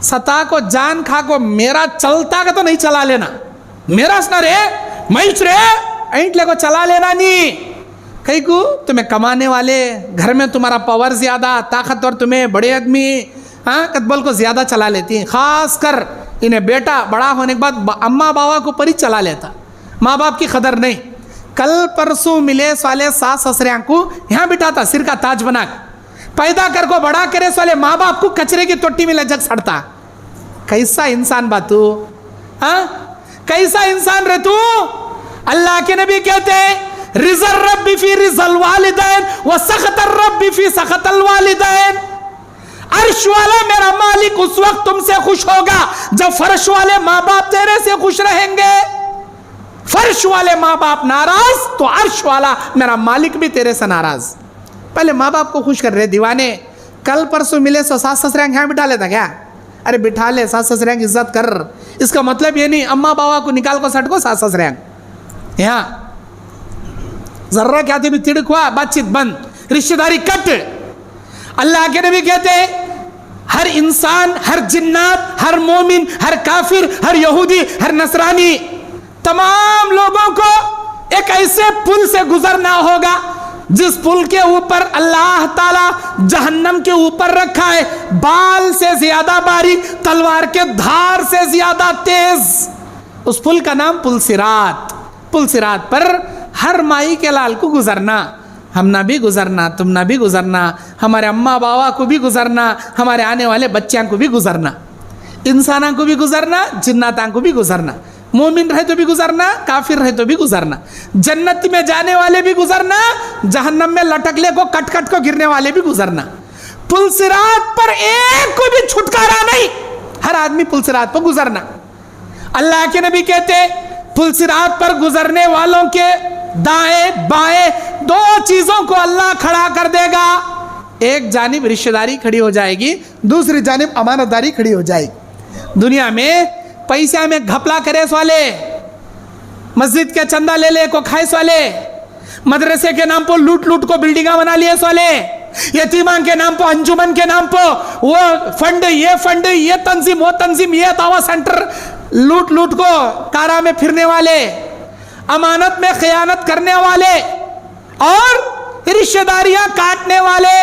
सता को जान खा को मेरा चलता का तो नहीं चला लेना, मेरा सना रे मैच रे ऐंट ले को चला लेना नहीं। कहीं को तुम्हें कमाने वाले घर में तुम्हारा पावर ज़्यादा, ताकतवर तुम्हें बड़े आदमी कदबल को ज़्यादा चला लेती हैं। ख़ास कर इन्हें बेटा बड़ा होने के बाद अम्मा बाबा को परी चला लेता, माँ बाप की कदर नहीं। कल परसों मिले साले सास ससुरियाँ को यहाँ बिठाता, सिर का ताज बना पैदा कर को बड़ा करे साले माँ बाप को कचरे की तोटी में लजक सड़ता। कैसा इंसान बा तू, कैसा इंसान रे तू। अल्लाह के नबी कहते हैं रिज़ल रब्बी फी रिज़ल वालिदैन व सख़तुर रब्बी फी सख़तुल वालिदैन। अर्श वाला मेरा मालिक उस वक्त तुमसे खुश होगा जब फर्श वाले माँ बाप तेरे से खुश रहेंगे। फर्श वाले माँ बाप नाराज तो अर्श वाला मेरा मालिक भी तेरे से नाराज। पहले माँ बाप को खुश कर रहे दीवाने। कल परसों मिले सो सास ससुराल यहाँ बिठा लेता क्या? अरे बिठा ले, सास ससुराल की इज्जत कर। इसका मतलब ये नहीं अम्मा बाबा को निकाल को सट को सास ससुराल यहाँ जर्रा क्या थे भी तिड़क हुआ, बातचीत बंद, रिश्तेदारी कट। अल्लाह के नबी कहते हैं हर इंसान, हर जिन्नात, हर मोमिन, हर काफिर, हर यहूदी, हर नसरानी, तमाम लोगों को एक ऐसे पुल से गुजरना होगा जिस पुल के ऊपर अल्लाह ताला जहन्नम के ऊपर रखा है, बाल से ज्यादा बारीक, तलवार के धार से ज्यादा तेज। उस पुल का नाम पुल सिरात। पुल सिरात पर हर माई के लाल को गुजरना, हम ना भी गुजरना, तुम ना भी गुजरना, हमारे अम्मा बाबा को भी गुजरना, हमारे आने वाले बच्चों को भी गुजरना, इंसानों को भी गुजरना, जिन्नातां को भी गुजरना, मोमिन रहे तो भी गुजरना, काफिर रहे तो भी गुजरना, जन्नत में जाने वाले भी गुजरना, जहन्नम में लटकले को कट कट को गिरने वाले भी गुजरना। पुल सिरात पर एक को भी छुटकारा नहीं, हर आदमी पुल सिरात पर गुजरना। अल्लाह के नबी कहते पुल सिरात पर गुजरने वालों के दाएं बाएं 2 चीजों को अल्लाह खड़ा कर देगा। एक जानिब रिश्तेदारी खड़ी हो जाएगी, दूसरी जानिब अमानतदारी खड़ी हो जाएगी। दुनिया में पैसा में घपला करे वाले, मस्जिद के चंदा ले ले को खाए वाले, मदरसे के नाम पर लूट लूट को बिल्डिंगा बना लिए वाले, यतीमा के नाम पर, अंजुमन के नाम पर वो फंड, ये तंजीम, वो तंजीम, ये दावा सेंटर, लूट लूट को कारा में फिरने वाले, अमानत में खयानत करने वाले और रिश्तेदारियां काटने वाले।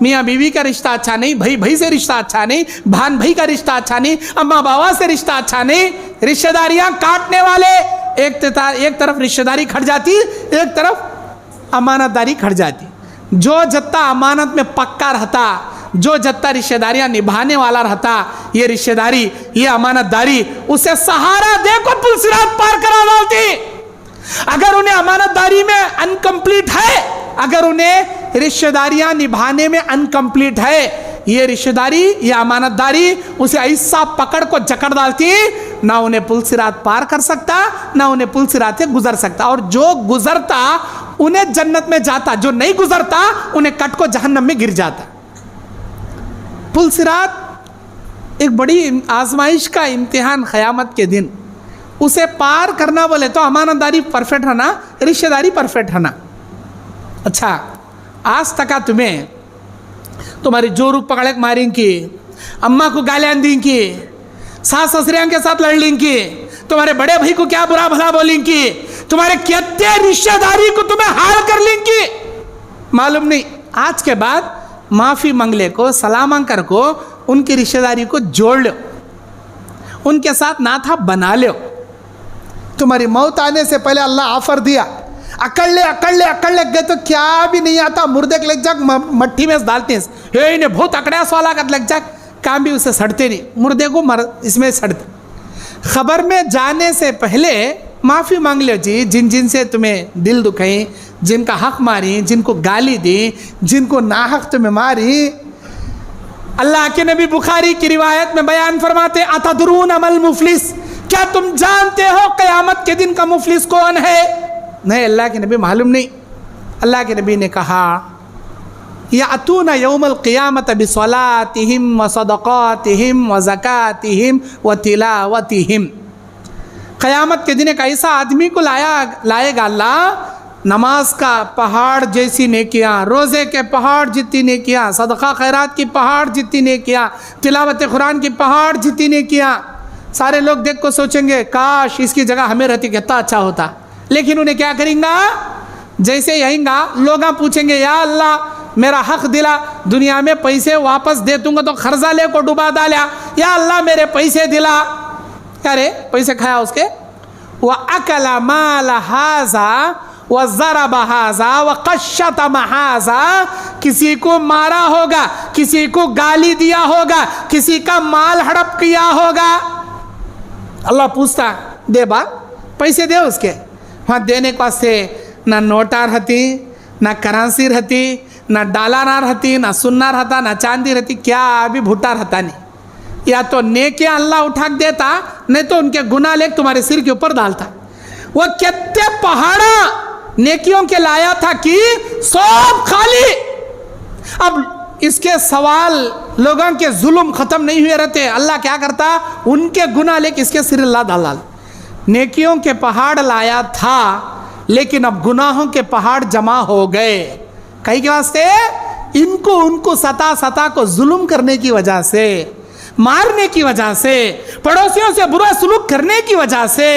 मियाँ बीवी का रिश्ता अच्छा नहीं, भाई भाई से रिश्ता अच्छा नहीं, भान भाई का रिश्ता अच्छा नहीं, अम्मा बाबा से रिश्ता अच्छा नहीं, रिश्तेदारियां काटने वाले। एक तरफ रिश्तेदारी खट जाती, एक तरफ अमानतदारी खट जाती। जो जत्ता अमानत में पक्का रहता, जो जत्ता रिश्तेदारियां निभाने वाला रहता, ये रिश्तेदारी, ये अमानतदारी उसे सहारा देकर पुलसिरात पार करा डालती। अगर उन्हें अमानतदारी में अनकंप्लीट है, अगर उन्हें रिश्तेदारियां निभाने में अनकंप्लीट है, ये रिश्तेदारी, ये अमानतदारी उसे ऐसा पकड़ को जकड़ डालती, ना उन्हें पुलसिरात पार कर सकता, ना उन्हें पुलसिरात से गुजर सकता। और जो गुजरता उन्हें जन्नत में जाता, जो नहीं गुजरता उन्हें कट को जहन्नम में गिर जाता। पुलसिरात एक बड़ी आजमाइश का इम्तिहान क़यामत के दिन, उसे पार करना बोले तो अमानतदारी परफेक्ट रहना, रिश्तेदारी परफेक्ट रहना। अच्छा, आज तक तुम्हें तुम्हारी जोरू पकड़ के मारेंगी, अम्मा को गालियाँ देंगी, सास ससुरियों के साथ लड़ लेंगी, तुम्हारे बड़े भाई को क्या बुरा भला बोलेंगी, तुम्हारे कितने रिश्तेदारी को तुम्हें हाल कर लेंगी, मालूम नहीं। आज के बाद माफ़ी मांग ले को, सलाम कर को, उनकी रिश्तेदारी को जोड़ लो, उनके साथ नाता बना लो। तुम्हारी मौत आने से पहले अल्लाह ऑफर दिया, अकड़ ले गए तो क्या भी नहीं आता, मुर्दे के लग जाक मट्टी में डालते हैं, इन्हें बहुत अकड़ास वाला कर लग जाक, काम भी उसे सड़ते नहीं, मुर्दे को इसमें सड़ते। खबर में जाने से पहले माफ़ी मांग लो जी, जिन जिन से तुम्हें दिल दुखाई, जिनका हक मारी, जिनको गाली दी, जिनको नाहक तुम्हें मारी। अल्लाह के नबी बुखारी की रिवायत में बयान फरमाते, अतदरून अमल मुफलिस, क्या तुम जानते हो क़यामत के दिन का मुफलिस कौन है? नहीं, अल्लाह के नबी मालूम नहीं। अल्लाह के नबी ने कहा, यातूना यौमल क़ियामत बिस्सलातिहिम व सदक़ातिहिम व ज़कातिहिम व तिलावतिहिम। क़यामत के दिन एक ऐसा आदमी को लाएगा अल्लाह, नमाज का पहाड़ जैसी नेकियां, रोज़े के पहाड़ जितनी नेकियां, सदक़ा खैरात की पहाड़ जितनी नेकियां, तिलावत कुरान की पहाड़ जितनी नेकियां। सारे लोग देख को सोचेंगे काश इसकी जगह हमें रहती, कितना अच्छा होता। लेकिन उन्हें क्या करेंगे? जैसे यहींगा लोग पूछेंगे, या अल्लाह मेरा हक दिला, दुनिया में पैसे वापस दे दूंगा तो खर्जा ले को डुबा डाला, या अल्लाह मेरे पैसे दिला। क्या रे, पैसे खाया उसके? वह अकला माल हाजा व ज़रब हाजा व कश्शतम हाजा, किसी को मारा होगा, किसी को गाली दिया होगा, किसी का माल हड़प किया होगा। अल्लाह पूछता, दे बा, पैसे दे उसके। वहाँ देने के वास्ते ना नोटा रहती, ना करेंसी रहती, ना डाला ना रहती, ना सुन्ना रहता, ना चांदी रहती, क्या भी भुट्टा रहता नहीं। या तो नेकियां अल्लाह उठा के देता, नहीं तो उनके गुनाह लेके तुम्हारे सिर के ऊपर डालता। वो कितने पहाड़ा नेकियों के लाया था कि सब खाली। अब इसके सवाल, लोगों के जुल्म ख़त्म नहीं हुए रहते, अल्लाह क्या करता, उनके गुनाह लेके इसके सिर अल्लाह डाल। नेकियों के पहाड़ लाया था, लेकिन अब गुनाहों के पहाड़ जमा हो गए। कहीं के वास्ते इनको उनको सता को जुल्म करने की वजह से, मारने की वजह से, पड़ोसियों से बुरा सलूक करने की वजह से।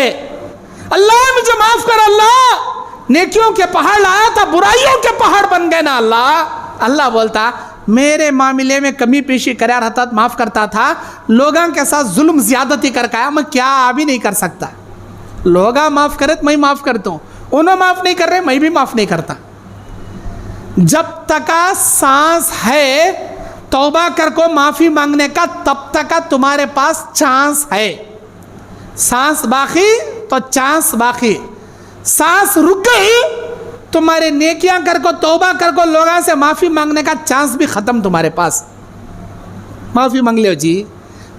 अल्लाह मुझे माफ कर, अल्लाह नेकियों के पहाड़ लाया था, बुराइयों के पहाड़ बन गए ना अल्लाह। अल्लाह बोलता, मेरे मामले में कमी पेशी करा रहता, माफ करता था, लोगों के साथ जुल्म ज्यादती करके आया, मैं क्या भी नहीं कर सकता। लोग माफ करे तो मैं माफ करता हूँ, उन्हें माफ नहीं कर रहे, मैं भी माफ नहीं करता। जब तक सांस है तौबा कर को माफी मांगने का, तब तक तुम्हारे पास चांस है। सांस बाकी तो चांस बाकी, सांस रुक गई तुम्हारे नेकियां कर को, तौबा कर को, लोगों से माफी मांगने का चांस भी खत्म तुम्हारे पास। माफी मांग लो जी,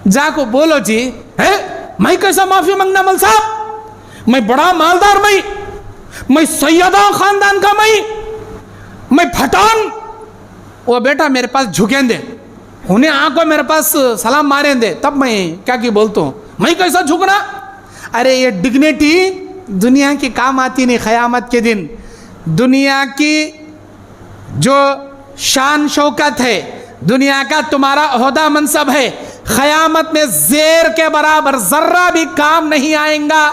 जाको बोलो जी, है मैं कैसा माफी मांगना मल साहब, मैं बड़ा मालदार, मैं सैयदा खानदान का, मैं फटान। वो बेटा मेरे पास झुकें दे, उन्हें आंखों मेरे पास सलाम मारे दे, तब मैं क्या की बोलता हूँ, मैं कैसा झुकना। अरे ये डिग्निटी दुनिया की काम आती नहीं। क़यामत के दिन दुनिया की जो शान शौकत है, दुनिया का तुम्हारा ओहदा मनसब है, क़यामत में ज़ेर के बराबर ज़र्रा भी काम नहीं आएगा।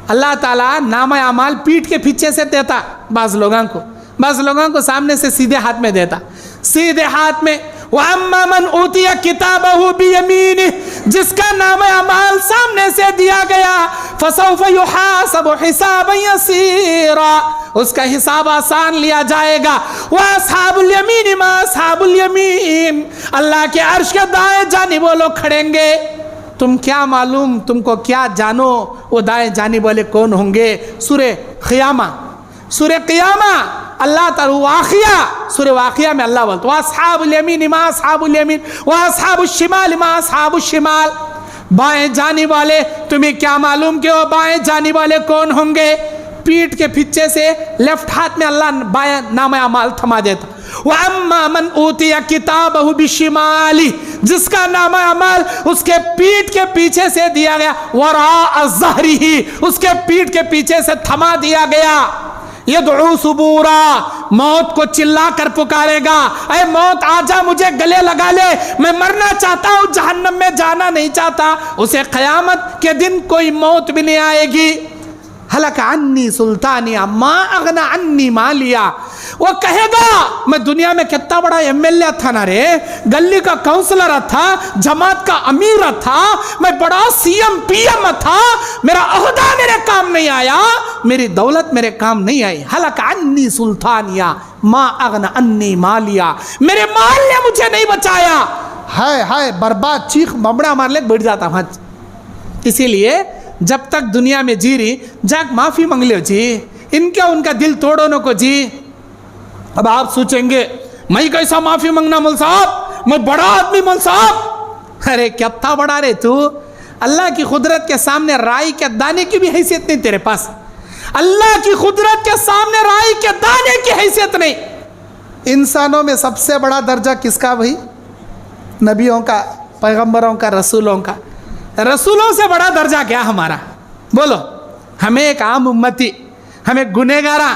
अल्लाह ताला नामा अमाल पीठ के पीछे से देता बाज़ लोगों को सामने से सीधे हाथ में देता, सीधे हाथ में। वअम्मा मन ऊतिया किताबहु बियमीनिह, जिसका नामा अमाल सामने से दिया गया, फसौफ युहासबु हिसाबन यसीरा, उसका हिसाब आसान लिया जाएगा। व अस्हाबुल यमीन मा अस्हाबुल यमीन, अल्लाह के अर्श के दाएं जानिब वो लोग खड़ेंगे। तुम क्या मालूम, तुमको क्या जानो वो दाएं जानिब वाले कौन होंगे। सूरे क़ियामा, सूरे क़ियामा अल्लाह ताला वाक़िया, सूरे वाक़िया में अल्लाह बोलता है अस्हाबुल यमीन मा अस्हाबुल यमीन व अस्हाबुश शिमाल मा अस्हाबुश शिमाल, बाएं जाने वाले तुम्हें क्या मालूम कि वो बाएं जाने वाले कौन होंगे। पीठ के पीछे से लेफ्ट हाथ में अल्लाह बाएं नामा अमाल थमा देता। व अम्मा मन ऊतिया किताबहु बिशिमाली, जिसका नामा अमाल उसके पीठ के पीछे से दिया गया, वरा ज़हरिही, उसके पीठ के पीछे से थमा दिया गया। यदउ सुबूरा, मौत को चिल्ला कर पुकारेगा, अरे मौत आजा मुझे गले लगा ले, मैं मरना चाहता हूँ, जहन्नम में जाना नहीं चाहता। उसे क़यामत के दिन कोई मौत भी नहीं आएगी। हलक अन्नी सुल्तानिया मा अगना अन्नी मालिया, वो कहेगा मैं दुनिया में कितना बड़ा एमएलए था ना रे, गली का काउंसलर था, जमात का अमीर था, मैं बड़ा सीएम पीएम था, मेरा ओहदा मेरे काम नहीं आया, मेरी दौलत मेरे काम नहीं आई। हलक अन्नी सुल्तानिया मा अगना अन्नी मालिया, मेरे माल ने मुझे नहीं बचाया। हाय हाय बर्बाद, चीख बमड़ा मार ले बैठ जाता वहां। इसीलिए जब तक दुनिया में जी रही, जाक माफी मांग लो जी, इनका उनका दिल तोड़ो न को जी। अब आप सोचेंगे मैं कैसा माफी मांगना मौल साहब, मैं बड़ा आदमी मौल साहब। अरे क्या बड़ा रे तू, अल्लाह की कुदरत के सामने राई के दाने की भी हैसियत नहीं तेरे पास। अल्लाह की कुदरत के सामने राई के दाने की हैसियत नहीं। इंसानों में सबसे बड़ा दर्जा किसका भाई? नबियों का, पैगंबरों का, रसूलों का। रसूलों से बड़ा दर्जा क्या हमारा? बोलो। हमें एक आम उम्मती, हमें गुनेगारा,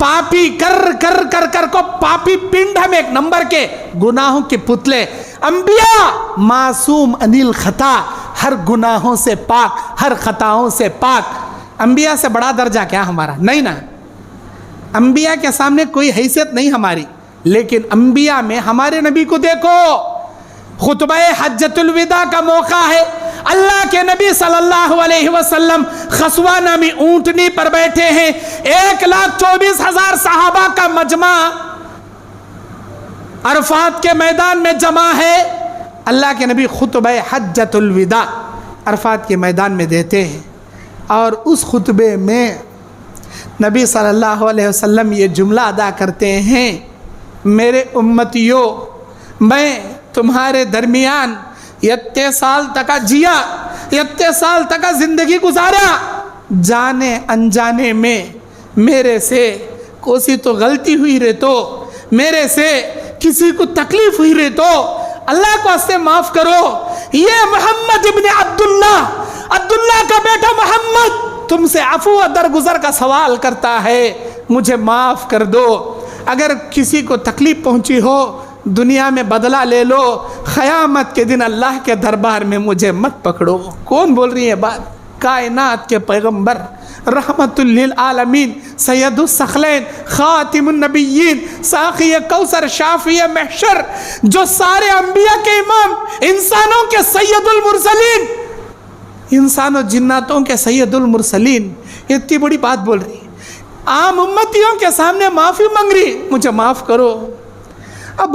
पापी कर कर कर कर को पापी पिंड, हम एक नंबर के गुनाहों के पुतले। अंबिया मासूम अनिल खता, हर गुनाहों से पाक, हर खताओं से पाक। अंबिया से बड़ा दर्जा क्या हमारा? नहीं ना, अंबिया के सामने कोई हैसियत नहीं हमारी। लेकिन अंबिया में हमारे नबी को देखो, खुतबा हज्जतुल विदा का मौका है, अल्लाह के नबी सल्लल्लाहु अलैहि वसल्लम खसवा नामी ऊंटनी पर बैठे हैं, 1,24,000 सहाबा का मजमा अरफात के मैदान में जमा है। अल्लाह के नबी खुतबा हज्जतुल विदा अरफात के मैदान में देते हैं, और उस खुतबे में नबी सल्लल्लाहु अलैहि वसल्लम ये जुमला अदा करते हैं, मेरे उम्मतियों, मैं तुम्हारे दरमियान इतने साल तक जिया, इतने साल तक ज़िंदगी गुजारा, जाने अनजाने में मेरे से कोई तो गलती हुई रे, तो मेरे से किसी को तकलीफ हुई रे, तो अल्लाह को हंसते माफ़ करो। ये मोहम्मद इब्न अब्दुल्ला, अब्दुल्ला का बेटा मोहम्मद तुमसे अफू दरगुजर का सवाल करता है, मुझे माफ़ कर दो। अगर किसी को तकलीफ़ पहुंची हो, दुनिया में बदला ले लो, क़यामत के दिन अल्लाह के दरबार में मुझे मत पकड़ो। कौन बोल रही है बात? कायनात के पैगंबर, रहमतुल लिल आलमीन, सैयदुस सखलैन, खातिमुन नबिय्यीन, साक़ी कौसर, शाफ़ी महशर, जो सारे अंबिया के इमाम, इंसानों के सैयदुल मुरसलीन, इंसानों जिन्नातों के सैयदुल मुरसलीन, इतनी बड़ी बात बोल रही, आम उम्मतियों के सामने माफ़ी मांग रही, मुझे माफ़ करो। अब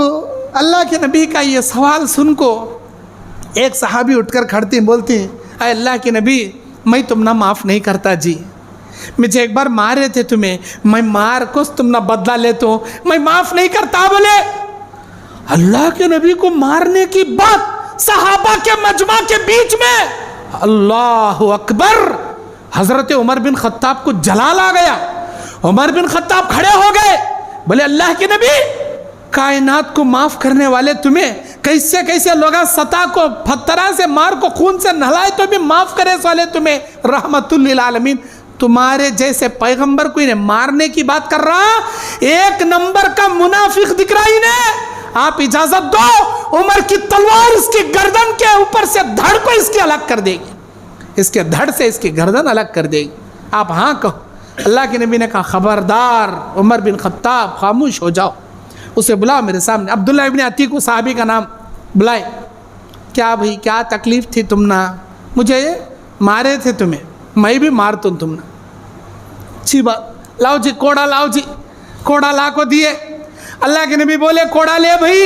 अल्लाह के नबी का ये सवाल सुन को एक सहाबी उठकर खड़ती बोलती, अरे अल्लाह के नबी, मैं तुम ना माफ़ नहीं करता जी, मुझे एक बार मारे थे तुम्हें, मैं मार को तुम ना बदला ले तो मैं माफ़ नहीं करता। बोले अल्लाह के नबी को मारने की बात सहाबा के मजमा के बीच में, अल्लाह अकबर। हज़रत उमर बिन खत्ताब को जलाल आ गया, उमर बिन खत्ताब खड़े हो गए, बोले अल्लाह के नबी, कायनात को माफ़ करने वाले तुम्हें कैसे कैसे लोग सता को पत्थरा से मार को खून से नहलाए तो भी माफ़ करे वाले तुम्हें, रहमतुल लिल आलमीन। तुम्हारे जैसे पैगंबर को इन्हें मारने की बात कर रहा, एक नंबर का मुनाफिक दिख रहा इन्हें। आप इजाज़त दो, उमर की तलवार इसकी गर्दन के ऊपर से धड़ को इसकी अलग कर देगी, इसके धड़ से इसकी गर्दन अलग कर देगी। आप हाँ कहो। अल्लाह के नबी ने कहा खबरदार उमर बिन खत्ताब, खामोश हो जाओ, उसे बुलाओ मेरे सामने। अब्दुल्ला इब्न अतीक साहबी का नाम बुलाए, क्या भाई क्या तकलीफ़ थी तुम ना, मुझे मारे थे तुम्हें, मैं भी मार तुमने। अच्छी बात, लाओ जी कोड़ा, लाओ जी कोड़ा ला को दिए। अल्लाह के नबी बोले कोड़ा ले भाई,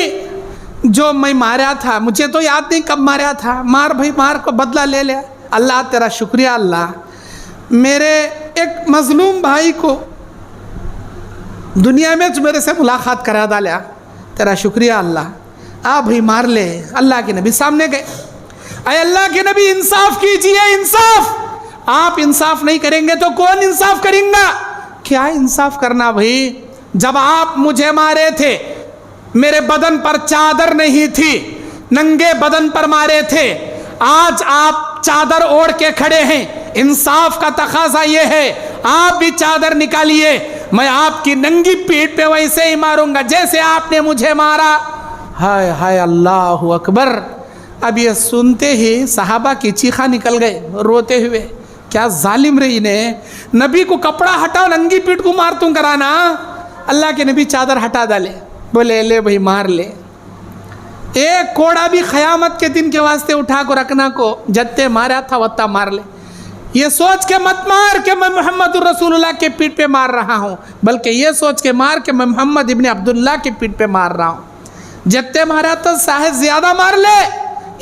जो मैं मारा था मुझे तो याद नहीं कब मारा था, मार भाई मार को बदला ले लिया। अल्लाह तेरा शुक्रिया, अल्लाह मेरे एक मजलूम भाई को दुनिया में जो मेरे से मुलाकात करा डाला, तेरा शुक्रिया अल्लाह, आ भाई मार ले। अल्लाह के नबी सामने गए, अरे अल्लाह के नबी इंसाफ कीजिए, इंसाफ। आप इंसाफ नहीं करेंगे तो कौन इंसाफ करेगा? क्या इंसाफ करना भाई? जब आप मुझे मारे थे मेरे बदन पर चादर नहीं थी, नंगे बदन पर मारे थे, आज आप चादर ओढ़ के खड़े हैं। इंसाफ का तकाजा ये है, आप भी चादर निकालिए, मैं आपकी नंगी पीठ पे वैसे ही मारूंगा जैसे आपने मुझे मारा। हाय हाय अल्लाह अकबर। अब ये सुनते ही सहाबा की चीखा निकल गए रोते हुए, क्या जालिम रही ने, नबी को कपड़ा हटाओ, नंगी पीठ को मार तू कराना। अल्लाह के नबी चादर हटा डाले, बोले ले भाई मार ले। एक कोड़ा भी क़यामत के दिन के वास्ते उठा को रखना को, जत्ते मारा था वत्ता मार ले। ये सोच के मत मार के मैं मोहम्मद रसूलुल्लाह के पीठ पे मार रहा हूँ, बल्कि ये सोच के मार के मैं मोहम्मद इब्ने अब्दुल्लाह के पीठ पे मार रहा हूँ। जत्ते मारा तो साहे ज़्यादा मार ले,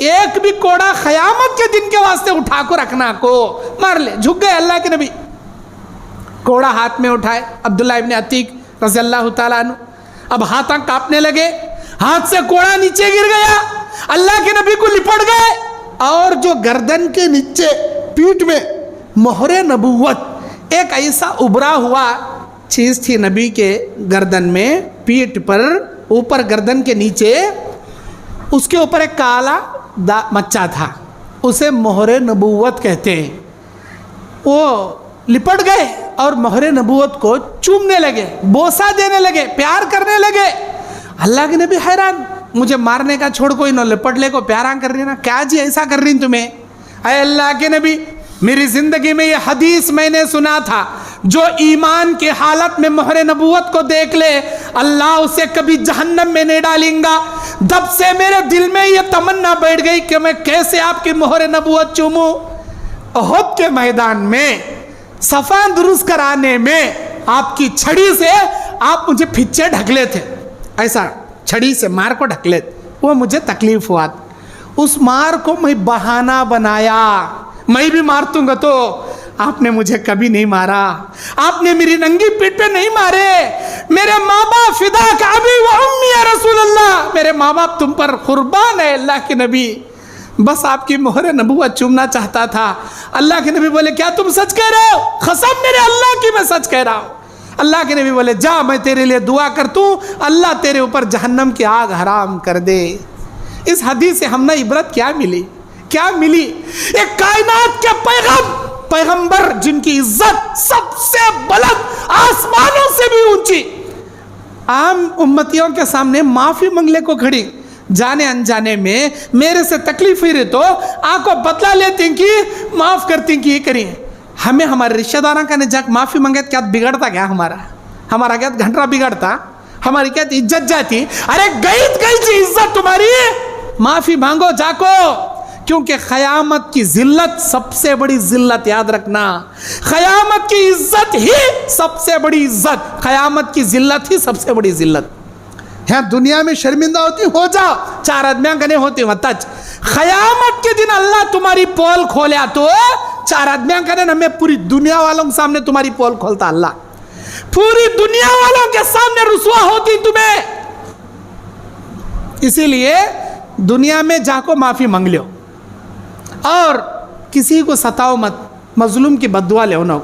एक भी कोड़ा क़यामत के दिन के वास्ते उठा को रखना को मार ले। झुक गए अल्लाह के नबी, कोड़ा हाथ में उठाए, अब्दुल्लाह इब्ने अतीक रज़ी अल्लाह ताला अन्हु, अब हाथ कांपने लगे, हाथ से कोड़ा नीचे गिर गया, अल्लाह के नबी को लिपट गए, और जो गर्दन के नीचे पीठ में मोहरे नबूवत एक ऐसा उभरा हुआ चीज़ थी नबी के गर्दन में, पीठ पर ऊपर गर्दन के नीचे, उसके ऊपर एक काला मच्चा था, उसे मोहरे नबूवत कहते हैं। वो लिपट गए और मोहरे नबूवत को चूमने लगे, बोसा देने लगे, प्यार करने लगे। अल्लाह के नबी हैरान, मुझे मारने का छोड़ कोई न लिपट ले को प्यारा कर रही ना, क्या जी ऐसा कर रही तुम्हें? अरे अल्लाह के नबी, मेरी ज़िंदगी में ये हदीस मैंने सुना था, जो ईमान की हालत में मोहरे नबूवत को देख ले अल्लाह उसे कभी जहन्नम में नहीं डालेगा। तब से मेरे दिल में ये तमन्ना बैठ गई कि मैं कैसे आपकी मोहरे नबूवत चूमूं। उहद के मैदान में सफ़ा दुरुस्त कराने में आपकी छड़ी से आप मुझे फिच्चे ढकले थे, ऐसा छड़ी से मार को ढकले, वो मुझे तकलीफ हुआ। उस मार को मैं बहाना बनाया, मैं भी मार दूंगा, तो आपने मुझे कभी नहीं मारा, आपने मेरी नंगी पीठ पे नहीं मारे। मेरे माँ बाप फिदा का अभी व उम्मी या रसूल अल्लाह, मेरे माँ बाप तुम पर कुर्बान है अल्लाह के नबी, बस आपकी मोहरे नबूवत चूमना चाहता था। अल्लाह के नबी बोले क्या तुम सच कह रहे हो? कसम मेरे अल्लाह की मैं सच कह रहा हूँ। अल्लाह के नबी बोले जा मैं तेरे लिए दुआ करता हूँ, अल्लाह तेरे ऊपर जहन्नम की आग हराम कर दे। इस हदीस से हमने इबरत क्या मिली? क्या मिली? एक कायनात के पैगंबर जिनकी इज्जत सबसे बुलंद, आसमानों से भी ऊंची, आम उम्मतियों के सामने माफी मांगने को खड़ी, जाने अनजाने में मेरे से तकलीफ हुई रही तो आपको बदला लेते कि माफ करती कि ये करिए। हमें हमारे रिश्तेदारों का ने जाकर माफी मांगे क्या बिगड़ता? क्या हमारा क्या घंटा बिगड़ता? हमारी क्या इज्जत जाती? अरे गई इज्जत तुम्हारी, माफी मांगो जाको, क्योंकि क़यामत की जिल्लत सबसे बड़ी जिल्लत, याद रखना, क़यामत की इज्जत ही सबसे बड़ी इज्जत, क़यामत की जिल्लत ही सबसे बड़ी जिल्लत। यहाँ दुनिया में शर्मिंदा होती हो जाओ, चार आदमियाँ गने होते हो तच, क़यामत के दिन अल्लाह तुम्हारी पोल खोले तो चार आदमियाँ गने न, मैं पूरी दुनिया वालों के सामने तुम्हारी पोल खोलता, अल्लाह पूरी दुनिया वालों के सामने रुसवा होती तुम्हें। इसीलिए दुनिया में जाको माफ़ी मांग लो और किसी को सताओ मत, मजलूम की बद्दुआ ले ना।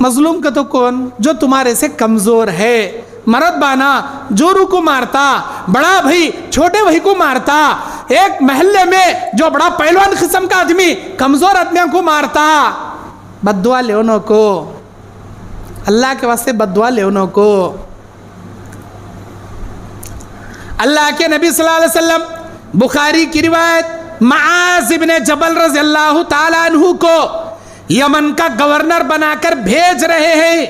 मजलूम का तो कौन? जो तुम्हारे से कमज़ोर है, मर्द बाना जोरू को मारता, बड़ा भाई छोटे भाई को मारता, एक महल्ले में जो बड़ा पहलवान किस्म का आदमी कमज़ोर आदमियों को मारता, बद्दुआ ले उन्हों को, अल्लाह के वास्ते बद्दुआ ले उन्हों को। अल्लाह के नबी सल्लल्लाहु अलैहि वसल्लम बुखारी की रिवायत, मुआज़ इब्ने जबल रज़ियल्लाहु ताला अन्हु को यमन का गवर्नर बनाकर भेज रहे हैं,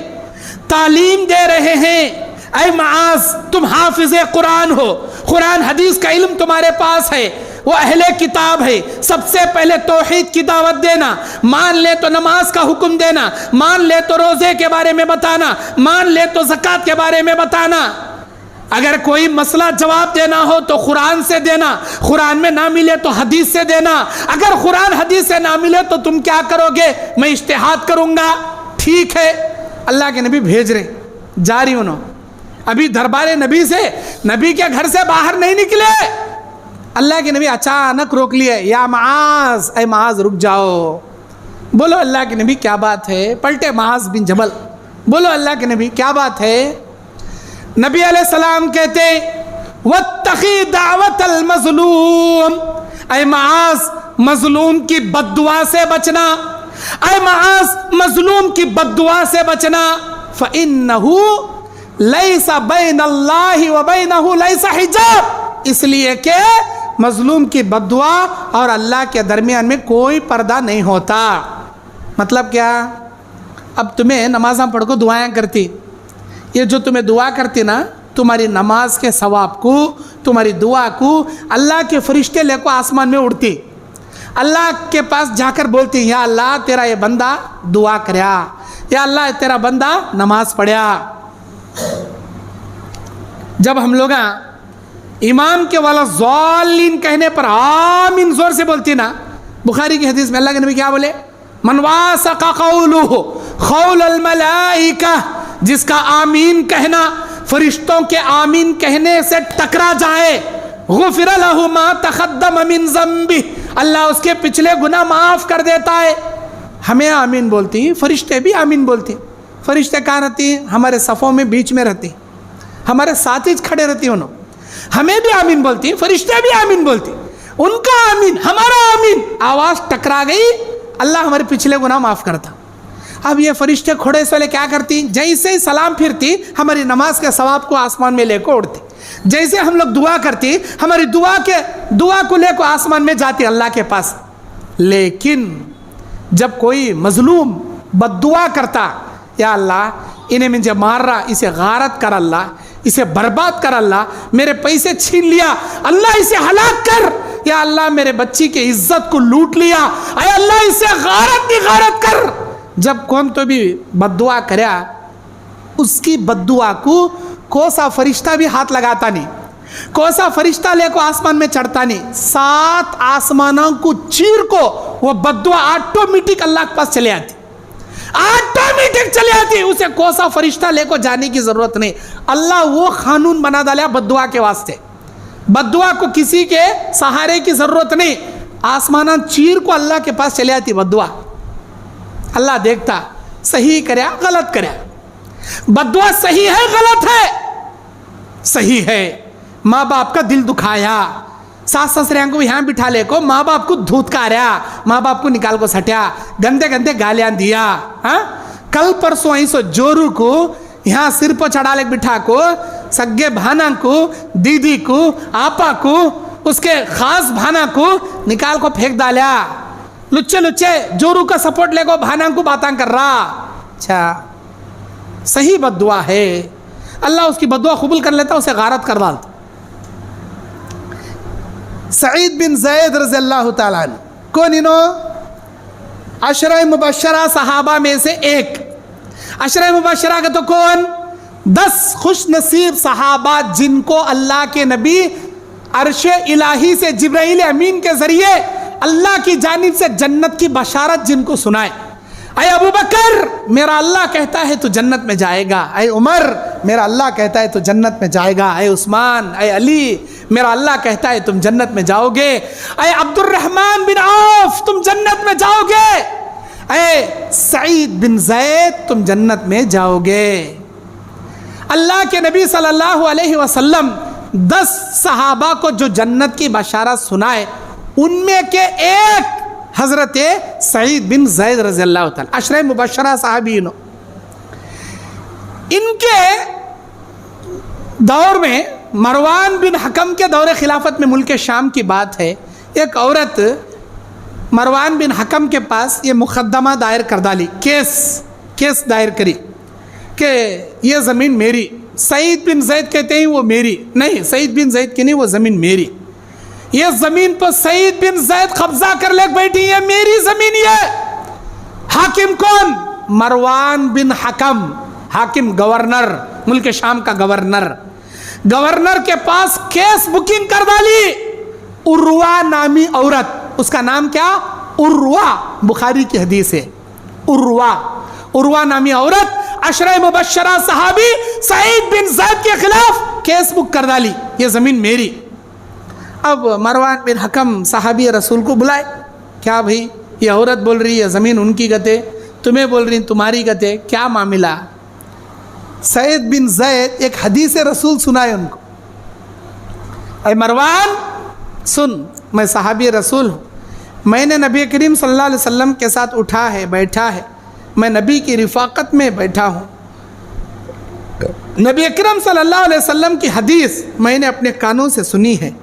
तालीम दे रहे हैं। ऐ मुआज़ तुम हाफिज़े कुरान हो, कुरान हदीस का इल्म तुम्हारे पास है, वो अहले किताब है। सबसे पहले तौहीद की दावत देना, मान ले तो नमाज का हुक्म देना, मान ले तो रोजे के बारे में बताना, मान ले तो ज़कात के बारे में बताना। अगर कोई मसला जवाब देना हो तो कुरान से देना, कुरान में ना मिले तो हदीस से देना। अगर कुरान हदीस से ना मिले तो तुम क्या करोगे? मैं इज्तिहाद करूंगा। ठीक है, अल्लाह के नबी भेज रहे, जा रही उन्होंने, अभी दरबार नबी से, नबी के घर से बाहर नहीं निकले, अल्लाह के नबी अचानक रोक लिए, या माज, ऐ माज रुक जाओ। बोलो अल्लाह के नबी क्या बात है? पलटे माज बिन जबल, बोलो अल्लाह के नबी क्या बात है? नबी अलैहिस्सलाम कहते वत्तखी दावतल मज़लूम, ऐ माज मजलूम की बद्दुआ से बचना, ऐ माज मजलूम की बद्दुआ से बचना। फ़इन्नहु लैसा बैनल्लाहि व बैनहु लैसा हिजाब, इसलिए कि मजलूम की बद्दुआ और अल्लाह के दरमियान में कोई पर्दा नहीं होता। मतलब क्या? अब तुम्हें नमाज़ां पढ़ को दुआएं करती, ये जो तुम्हें दुआ करती ना, तुम्हारी नमाज के सवाब को, तुम्हारी दुआ को अल्लाह के फरिश्ते लेकर आसमान में उड़ती, अल्लाह के पास जाकर बोलती, या अल्लाह तेरा ये बंदा दुआ करया, या अल्लाह तेरा बंदा नमाज पढ़या। जब हम लोग इमाम के वाला ज़ालिन कहने पर आमीन जोर से बोलती ना, बुखारी की हदीस में अल्लाह के नबी क्या बोले? मन वासक़ क़ौलुहु क़ौलल मलाइका, जिसका आमीन कहना फरिश्तों के आमीन कहने से टकरा जाए, गुफ़िर लहु मा तक़द्दम मिन ज़म्बि, अल्लाह उसके पिछले गुनाह माफ़ कर देता है। हमें आमीन बोलती, फरिश्ते भी आमीन बोलती। फरिश्ते कहाँ रहती? हमारे सफ़ों में बीच में रहती, हमारे साथ ही खड़े रहती उन्होंने। हमें भी आमीन बोलती, फरिश्ते भी आमीन बोलती, उनका आमीन हमारा आमीन, आवाज़ टकरा गई, अल्लाह हमारे पिछले गुनाह माफ़ करता। अब ये फरिश्ते खोड़े से क्या करती? जैसे ही सलाम फिरती, हमारी नमाज के सवाब को आसमान में लेकर उड़ती। जैसे हम लोग दुआ करती, हमारी दुआ को लेकर आसमान में जाती अल्लाह के पास। लेकिन जब कोई मजलूम बद्दुआ करता, या अल्लाह इन्हें मुझे मार रहा, इसे गारत कर अल्लाह, इसे बर्बाद कर अल्लाह, मेरे पैसे छीन लिया अल्लाह, इसे हलाक कर, या अल्लाह मेरे बच्ची की इज्जत को लूट लिया, अरे अल्लाह इसे गारत कर। जब कौन तो भी बद्दुआ करया, उसकी बद्दुआ को कोसा फरिश्ता भी हाथ लगाता नहीं, कोसा फरिश्ता लेको आसमान में चढ़ता नहीं, 7 आसमानों को चीर को वो बद्दुआ ऑटोमेटिक अल्लाह के पास चले आती, ऑटोमेटिक चले आती, उसे कोसा फरिश्ता लेको जाने की जरूरत नहीं। अल्लाह वो कानून बना डाला बद्दुआ के वास्ते, बद्दुआ को किसी के सहारे की जरूरत नहीं, आसमाना चीर को अल्लाह के पास चले आती बद्दुआ। अल्लाह देखता सही करया गलत करया, बद्दुआ सही है गलत है? सही है, माँ बाप का दिल दुखाया, सास ससुरियां को यहाँ बिठा ले को, माँ बाप को धूतकारा, माँ बाप को निकाल को सटिया, गंदे गंदे गालियां दिया। हाँ, कल परसों ऐसो जोरू को यहाँ सिर पर चढ़ा ले बिठा को, सग्गे भाना को, दीदी को, आपा को, उसके खास भाना को निकाल को फेंक डालिया। लुच्चे लुच्चे जोरू का सपोर्ट लेको भाना को बातां कर रहा। अच्छा, सही बद्दुआ है, अल्लाह उसकी बद्दुआ कबूल कर लेता, उसे गारत कर डालता। सईद बिन ज़ैद रज़ियल्लाहु ताला अन्हु, कौन इनो? अशरा मुबशरा सहाबा में से एक। अशरा मुबशरा का तो कौन? 10 खुश नसीब सहाबा जिनको अल्लाह के नबी अर्शे इलाही से जिब्राइल अमीन के जरिए अल्लाह की जानिब से जन्नत की बशारत जिनको सुनाए। अय अबू बकर, मेरा अल्लाह कहता है तो जन्नत में जाएगा। अय उमर, मेरा अल्लाह कहता है तो जन्नत में जाएगा। अय उस्मान, अय अली, मेरा अल्लाह कहता है तुम जन्नत में जाओगे। अय अब्दुर्रहमान बिन औफ, तुम जन्नत में जाओगे। अय सईद बिन ज़ैद, तुम जन्नत में जाओगे। अल्लाह के नबी सल्लल्लाहु अलैहि वसल्लम 10 सहाबा को जो जन्नत की बशारत सुनाए, उनमें के एक हजरत सईद बिन ज़ैद रज़ियल्लाहु ताला अशरा मुबशरा साहबीन। इनके दौर में, मरवान बिन हकम के दौरे खिलाफत में, मुल्क शाम की बात है, एक औरत मरवान बिन हकम के पास ये मुकदमा दायर कर डाली, केस दायर करी कि ये ज़मीन मेरी। सईद बिन ज़ैद कहते हैं वो मेरी नहीं, सईद बिन ज़ैद की नहीं, वो ज़मीन मेरी। ये ज़मीन पर सईद बिन ज़ैद कब्जा कर ले बैठी है, मेरी ज़मीन ये। हाकिम कौन? मरवान बिन हकम, हाकिम गवर्नर, मुल्क शाम का गवर्नर। गवर्नर के पास केस बुकिंग कर डाली। उर्वा नामी औरत, उसका नाम क्या? उर्वा, बुखारी की हदीस है। उर्वा, उर्वा नामी औरत अशरा मुबश्शरा सहाबी सईद बिन ज़ैद के खिलाफ केस बुक कर डाली, ये ज़मीन मेरी। अब मरवान बिन हकम सहाबी रसूल को बुलाए, क्या भाई ये औरत बोल रही है ज़मीन उनकी गते, तुम्हें बोल रही तुम्हारी गते, क्या मामला? सईद बिन ज़ैद एक हदीस रसूल सुनाए उनको, अरे मरवान सुन, मैं सहाबी रसूल हूँ, मैंने नबी करीम सल्लल्लाहु अलैहि वसल्लम के साथ उठा है, बैठा है, मैं नबी की रिफ़ाक़त में बैठा हूँ। नबी अकरम सल्लल्लाहु अलैहि वसल्लम की हदीस मैंने अपने कानों से सुनी है,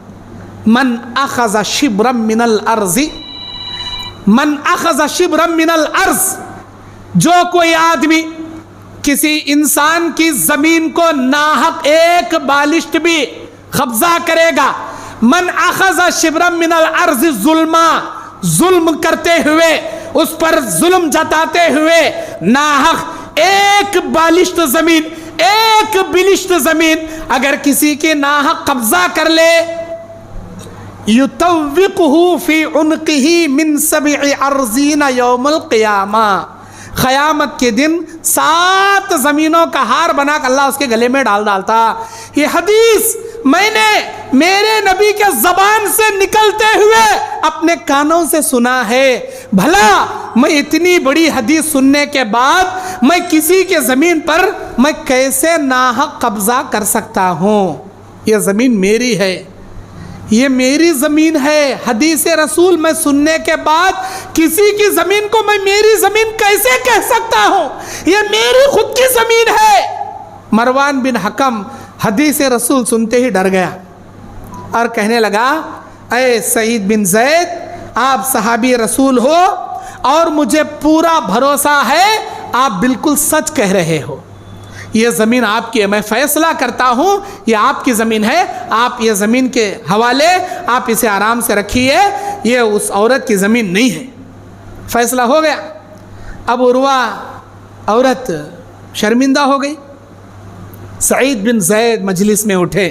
मन अख़ज़ शिब्रम मिनल अर्ज़ी, मन अख़ज़ शिब्रम मिनल अर्ज़, जो कोई आदमी किसी इंसान की ज़मीन को नाहक एक बालिश्त भी कब्ज़ा करेगा, मन अख़ज़ शिब्रम मिनल अर्ज़ ज़ुल्मा, जुल्म करते हुए, उस पर जुल्म जताते हुए, नाहक एक बालिश्त ज़मीन, एक बिलिश्त ज़मीन अगर किसी के नाहक कब्ज़ा कर ले, युतव्विक़हु फ़ी उन्क़िही मिन सब'i अर्ज़ीना यौमुल क़ियामा, क़यामत के दिन 7 ज़मीनों का हार बना कर अल्लाह उसके गले में डालता। ये हदीस मैंने मेरे नबी के ज़बान से निकलते हुए अपने कानों से सुना है। भला मैं इतनी बड़ी हदीस सुनने के बाद मैं किसी के ज़मीन पर मैं कैसे नाहक कब्ज़ा कर सकता हूँ? ये ज़मीन मेरी है, ये मेरी ज़मीन है। हदीस रसूल मैं सुनने के बाद किसी की ज़मीन को मैं मेरी ज़मीन कैसे कह सकता हूँ? ये मेरी खुद की ज़मीन है। मरवान बिन हकम हदीस रसूल सुनते ही डर गया और कहने लगा, ऐ सईद बिन ज़ैद, आप सहाबी रसूल हो और मुझे पूरा भरोसा है आप बिल्कुल सच कह रहे हो, ये ज़मीन आपकी है, मैं फ़ैसला करता हूँ ये आपकी ज़मीन है, आप ये ज़मीन के हवाले, आप इसे आराम से रखिए, ये उस औरत की ज़मीन नहीं है। फ़ैसला हो गया। अब उर्वा औरत शर्मिंदा हो गई। सईद बिन ज़ैद मजलिस में उठे,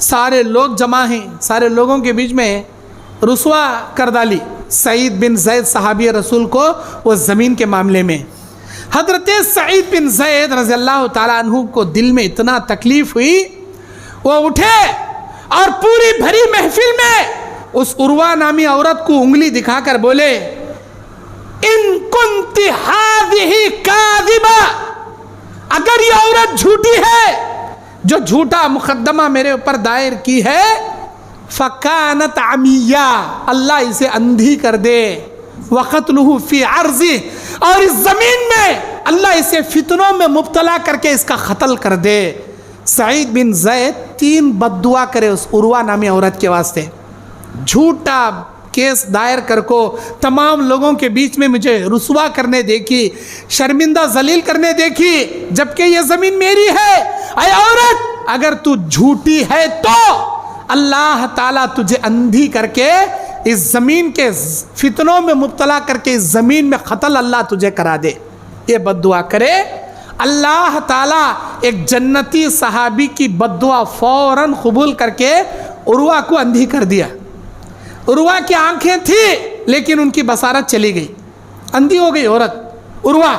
सारे लोग जमा हैं, सारे लोगों के बीच में रुसवा कर डाली सईद बिन ज़ैद सहाबी रसूल को वो ज़मीन के मामले में। हज़रत सईद बिन ज़ैद रज़ियल्लाहु ताला अन्हु को दिल में इतना तकलीफ़ हुई, वो उठे और पूरी भरी महफिल में उस उर्वा नामी औरत को उंगली दिखाकर बोले, इन कुंती हाज़िही काज़िबा, अगर ये औरत झूठी है, जो झूठा मुकद्दमा मेरे ऊपर दायर की है, फ़कानत अमिया, अल्लाह इसे अंधी कर दे, वक़त्लुहु फ़ी अर्ज़ी, और इस ज़मीन में अल्लाह इसे फितनों में मुब्तला करके इसका क़त्ल कर दे। सईद बिन ज़ैद 3 बद्दुआ करे उस उर्वा नामी औरत के वास्ते, झूठा केस दायर कर को तमाम लोगों के बीच में मुझे रुसवा करने देखी, शर्मिंदा जलील करने देखी, जबकि ये ज़मीन मेरी है। ऐ औरत, अगर तू झूठी है तो अल्लाह ताला तुझे अंधी करके इस ज़मीन के फितनों में मुब्तला करके इस ज़मीन में क़त्ल अल्लाह तुझे करा दे। ये बद्दुआ करे। अल्लाह ताला एक जन्नती सहाबी की बद्दुआ फ़ौरन कबूल करके उर्वा को अंधी कर दिया। उर्वा की आंखें थी लेकिन उनकी बसारत चली गई, अंधी हो गई औरत उर्वा,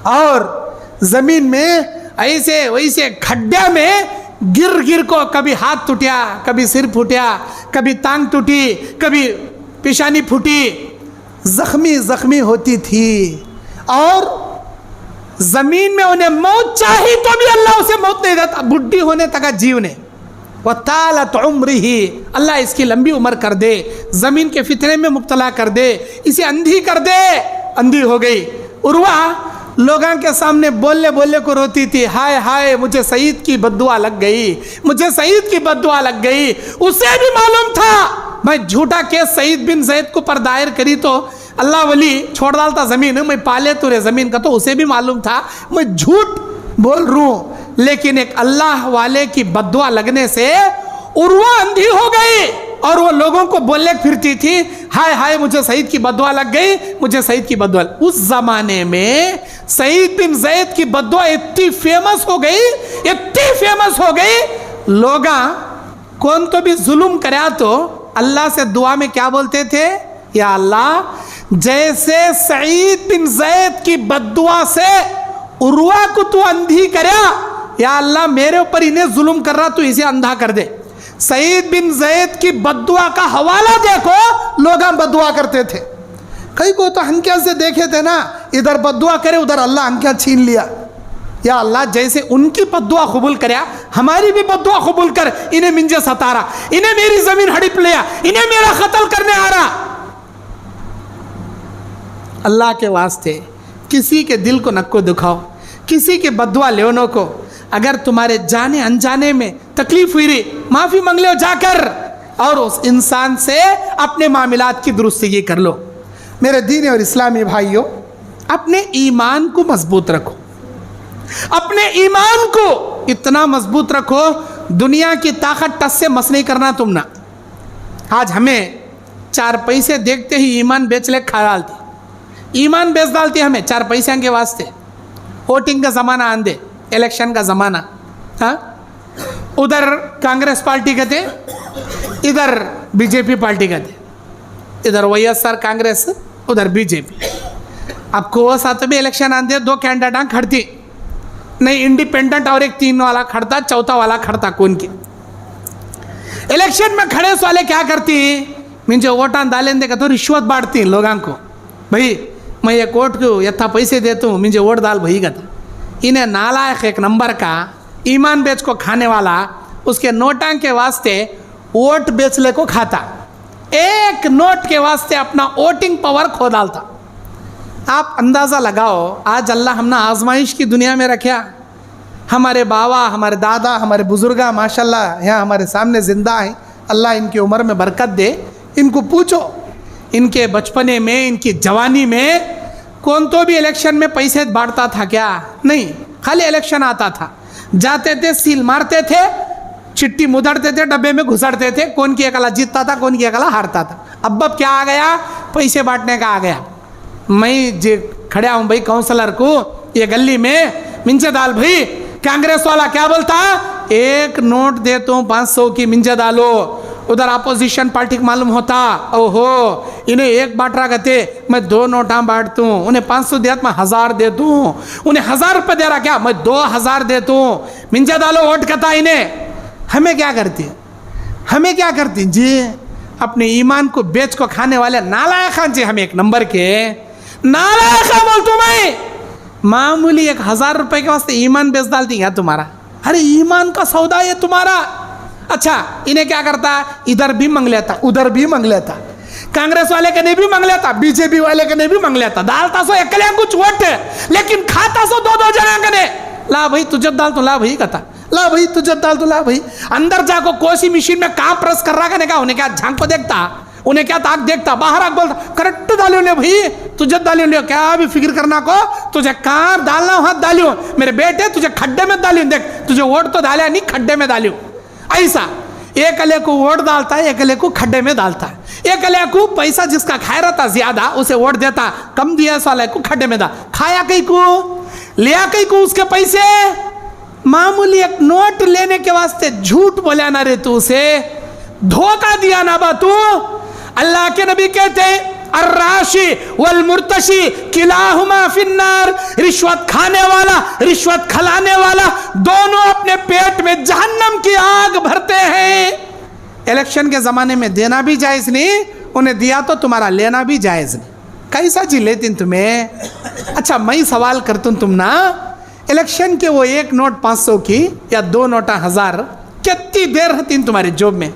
और ज़मीन में ऐसे वैसे खड्डे में गिर गिर को कभी हाथ टूटा, कभी सिर फूटा, कभी टांग टूटी, कभी पेशानी फूटी, ज़ख्मी ज़ख्मी होती थी, और ज़मीन में उन्हें मौत चाहिए तो भी अल्लाह उसे मौत नहीं देता, बुढ़ी होने तक जीवने। वतालत उम्रिही, अल्लाह इसकी लंबी उम्र कर दे, ज़मीन के फितने में मुब्तला कर दे, इसे अंधी कर दे। अंधी हो गई उर्वा, लोगों के सामने बोलने बोलने को रोती थी, हाय हाय मुझे सईद की बद्दुआ लग गई, मुझे सईद की बद्दुआ लग गई। उसे भी मालूम था मैं झूठा केस सईद बिन ज़ैद को पर दायर करी तो अल्लाह वली छोड़ डालता ज़मीन, मैं पाले तुरे ज़मीन का, तो उसे भी मालूम था मैं झूठ बोल रहा हूँ, लेकिन एक अल्लाह वाले की बद्दुआ लगने से उर्वा अंधी हो गई। और वो लोगों को बोलने फिरती थी, हाय हाय मुझे सईद की बददुआ लग गई, मुझे सईद की बददुआ। उस जमाने में सईद बिन जैद की बददुआ इतनी फेमस हो गई, इतनी फेमस हो गई, लोग कौन तो भी जुल्म कराया तो अल्लाह से दुआ में क्या बोलते थे, या अल्लाह जैसे सईद बिन जैद की बददुआ से उर्वा को तू अंधी करया, या अल्लाह मेरे ऊपर इन्हें जुल्म कर रहा, तू इसे अंधा कर दे। सईद बिन जैद की बद्दुआ का हवाला देखो, लोग बद्दुआ करते थे। कई को तो हंकिया से देखे थे ना, इधर बद्दुआ करे उधर अल्लाह हंकिया छीन लिया। या अल्लाह जैसे उनकी बद्दुआ कबूल करया, हमारी भी बद्दुआ कबूल कर, इन्हें मिंजे सतारा, इन्हें मेरी जमीन हड़प लिया, इन्हें मेरा कत्ल करने आ रहा। अल्लाह के वास्ते किसी के दिल को नको दुखाओ, किसी के बद्दुआ लेनो को। अगर तुम्हारे जाने अनजाने में तकलीफ हुई रही, माफ़ी मांग लो जाकर, और उस इंसान से अपने मामलात की दुरुस्तगी कर लो। मेरे दीन और इस्लामी भाइयों, अपने ईमान को मजबूत रखो, अपने ईमान को इतना मजबूत रखो, दुनिया की ताकत टस से मस नहीं करना तुम ना। आज हमें 4 पैसे देखते ही ईमान बेच ले खा डालती, ईमान बेच डालती हमें 4 पैसे के वास्ते। वोटिंग का ज़माना आंदे, इलेक्शन का ज़माना, हाँ, उधर कांग्रेस पार्टी के थे, इधर बीजेपी पार्टी के थे, इधर YSR कांग्रेस, उधर बीजेपी। अब को साथ भी इलेक्शन आंदे, 2 कैंडिडेट खड़ती नहीं, इंडिपेंडेंट और एक 3 वाला खड़ता, चौथा वाला खड़ता कौन की। इलेक्शन में खड़े वाले क्या करती, मुझे वोटान डालें देगा तो रिश्वत बांटती लोगों को, भाई मैं एक वोट को यथा पैसे देता हूँ, मुझे वोट डाल भाई का। इन्हें नालायक एक नंबर का ईमान बेच को खाने वाला, उसके नोटां के वास्ते वोट बेचले को खाता, एक नोट के वास्ते अपना वोटिंग पावर खो डालता। आप अंदाज़ा लगाओ, आज अल्लाह हमने आजमाइश की दुनिया में रखा। हमारे बाबा, हमारे दादा, हमारे बुजुर्गा माशाल्लाह यहाँ हमारे सामने ज़िंदा हैं, अल्लाह इनकी उम्र में बरकत दे। इनको पूछो, इनके बचपने में, इनकी जवानी में कौन तो भी इलेक्शन में पैसे बांटता था क्या? नहीं, खाली इलेक्शन आता था, जाते थे, सील मारते थे, चिट्ठी मुदड़ते थे, डब्बे में घुसड़ते थे, कौन की अकेला जीतता था, कौन की अकेला हारता था। अब क्या आ गया, पैसे बांटने का आ गया। मैं जे खड़ा हूँ भाई काउंसलर को ये गली में, मिंजे दाल भाई, कांग्रेस वाला क्या बोलता, एक नोट देता हूँ 500 की, मिंजे डालो। उधर अपोजिशन पार्टी को मालूम होता, ओहो इन्हें एक बांट रहा कहते, मैं 2 नोटा बांटता हूँ, उन्हें 500 दिया मैं 1000 दे दूँ, उन्हें 1000 रुपये दे रहा क्या, मैं 2000 देता हूँ, मिंजा डालो वोट कहता इन्हें। हमें क्या करती, हमें क्या करती जी, अपने ईमान को बेच को खाने वाले नालायक जी, हम एक नंबर के नालायक बोल तुम्हें। मामूली 1000 रुपये के वास्ते ईमान बेच डालती क्या तुम्हारा? अरे ईमान का सौदा है तुम्हारा। अच्छा, इन्हें क्या करता, इधर भी मांग लेता, उधर भी मांग लेता, कांग्रेस वाले के ने भी मांग लेता, बीजेपी वाले के ने भी मांग लेता, डालता सो अकेले कुछ वोट, लेकिन खाता सो 2-2 जना के ने। ला भाई तुझे डाल तो ला भाई कहता, ला भाई तुझे डाल तो ला भाई। अंदर जाको कोसी मशीन में कहाँ प्रेस कर रहा कहने का, उन्हें क्या झांक को देखता, उन्हें क्या ताक देखता, बाहर आग बोलता, करेक्ट डालियो ले भाई, तुझे डालियो ले, क्या भी फिक्र करना को, तुझे कहाँ डालना हाथ डालियो, मेरे बेटे तुझे खड्डे में डालियो, देख तुझे वोट तो डाला नहीं, खड्डे में डालियो। ऐसा एक अले को वोट डालता है, एक अले को खड्डे में डालता है, एक अले को पैसा जिसका खाया रहता ज्यादा उसे वोट देता, कम दिया वाले को खड्डे में डाल, खाया कहीं को, लिया कहीं को उसके पैसे। मामूली एक नोट लेने के वास्ते झूठ बोला ना रे, तू उसे धोखा दिया ना बा तू। अल्लाह के नबी कहते हैं अर्राशी वल मुर्तशी किलाहुमा फिन्नार, रिश्वत खाने वाला, रिश्वत खिलाने वाला, दोनों अपने पेट में जहन्नम की आग भरते हैं। इलेक्शन के ज़माने में देना भी जायज़ नहीं, उन्हें दिया तो तुम्हारा लेना भी जायज़ नहीं। कैसा जी लेती तुम्हें? अच्छा मैं सवाल करता हूँ, तुम ना इलेक्शन के वो 1 नोट 500 की या 2 नोटा 1000 कितनी देर रहती तुम्हारे जॉब में?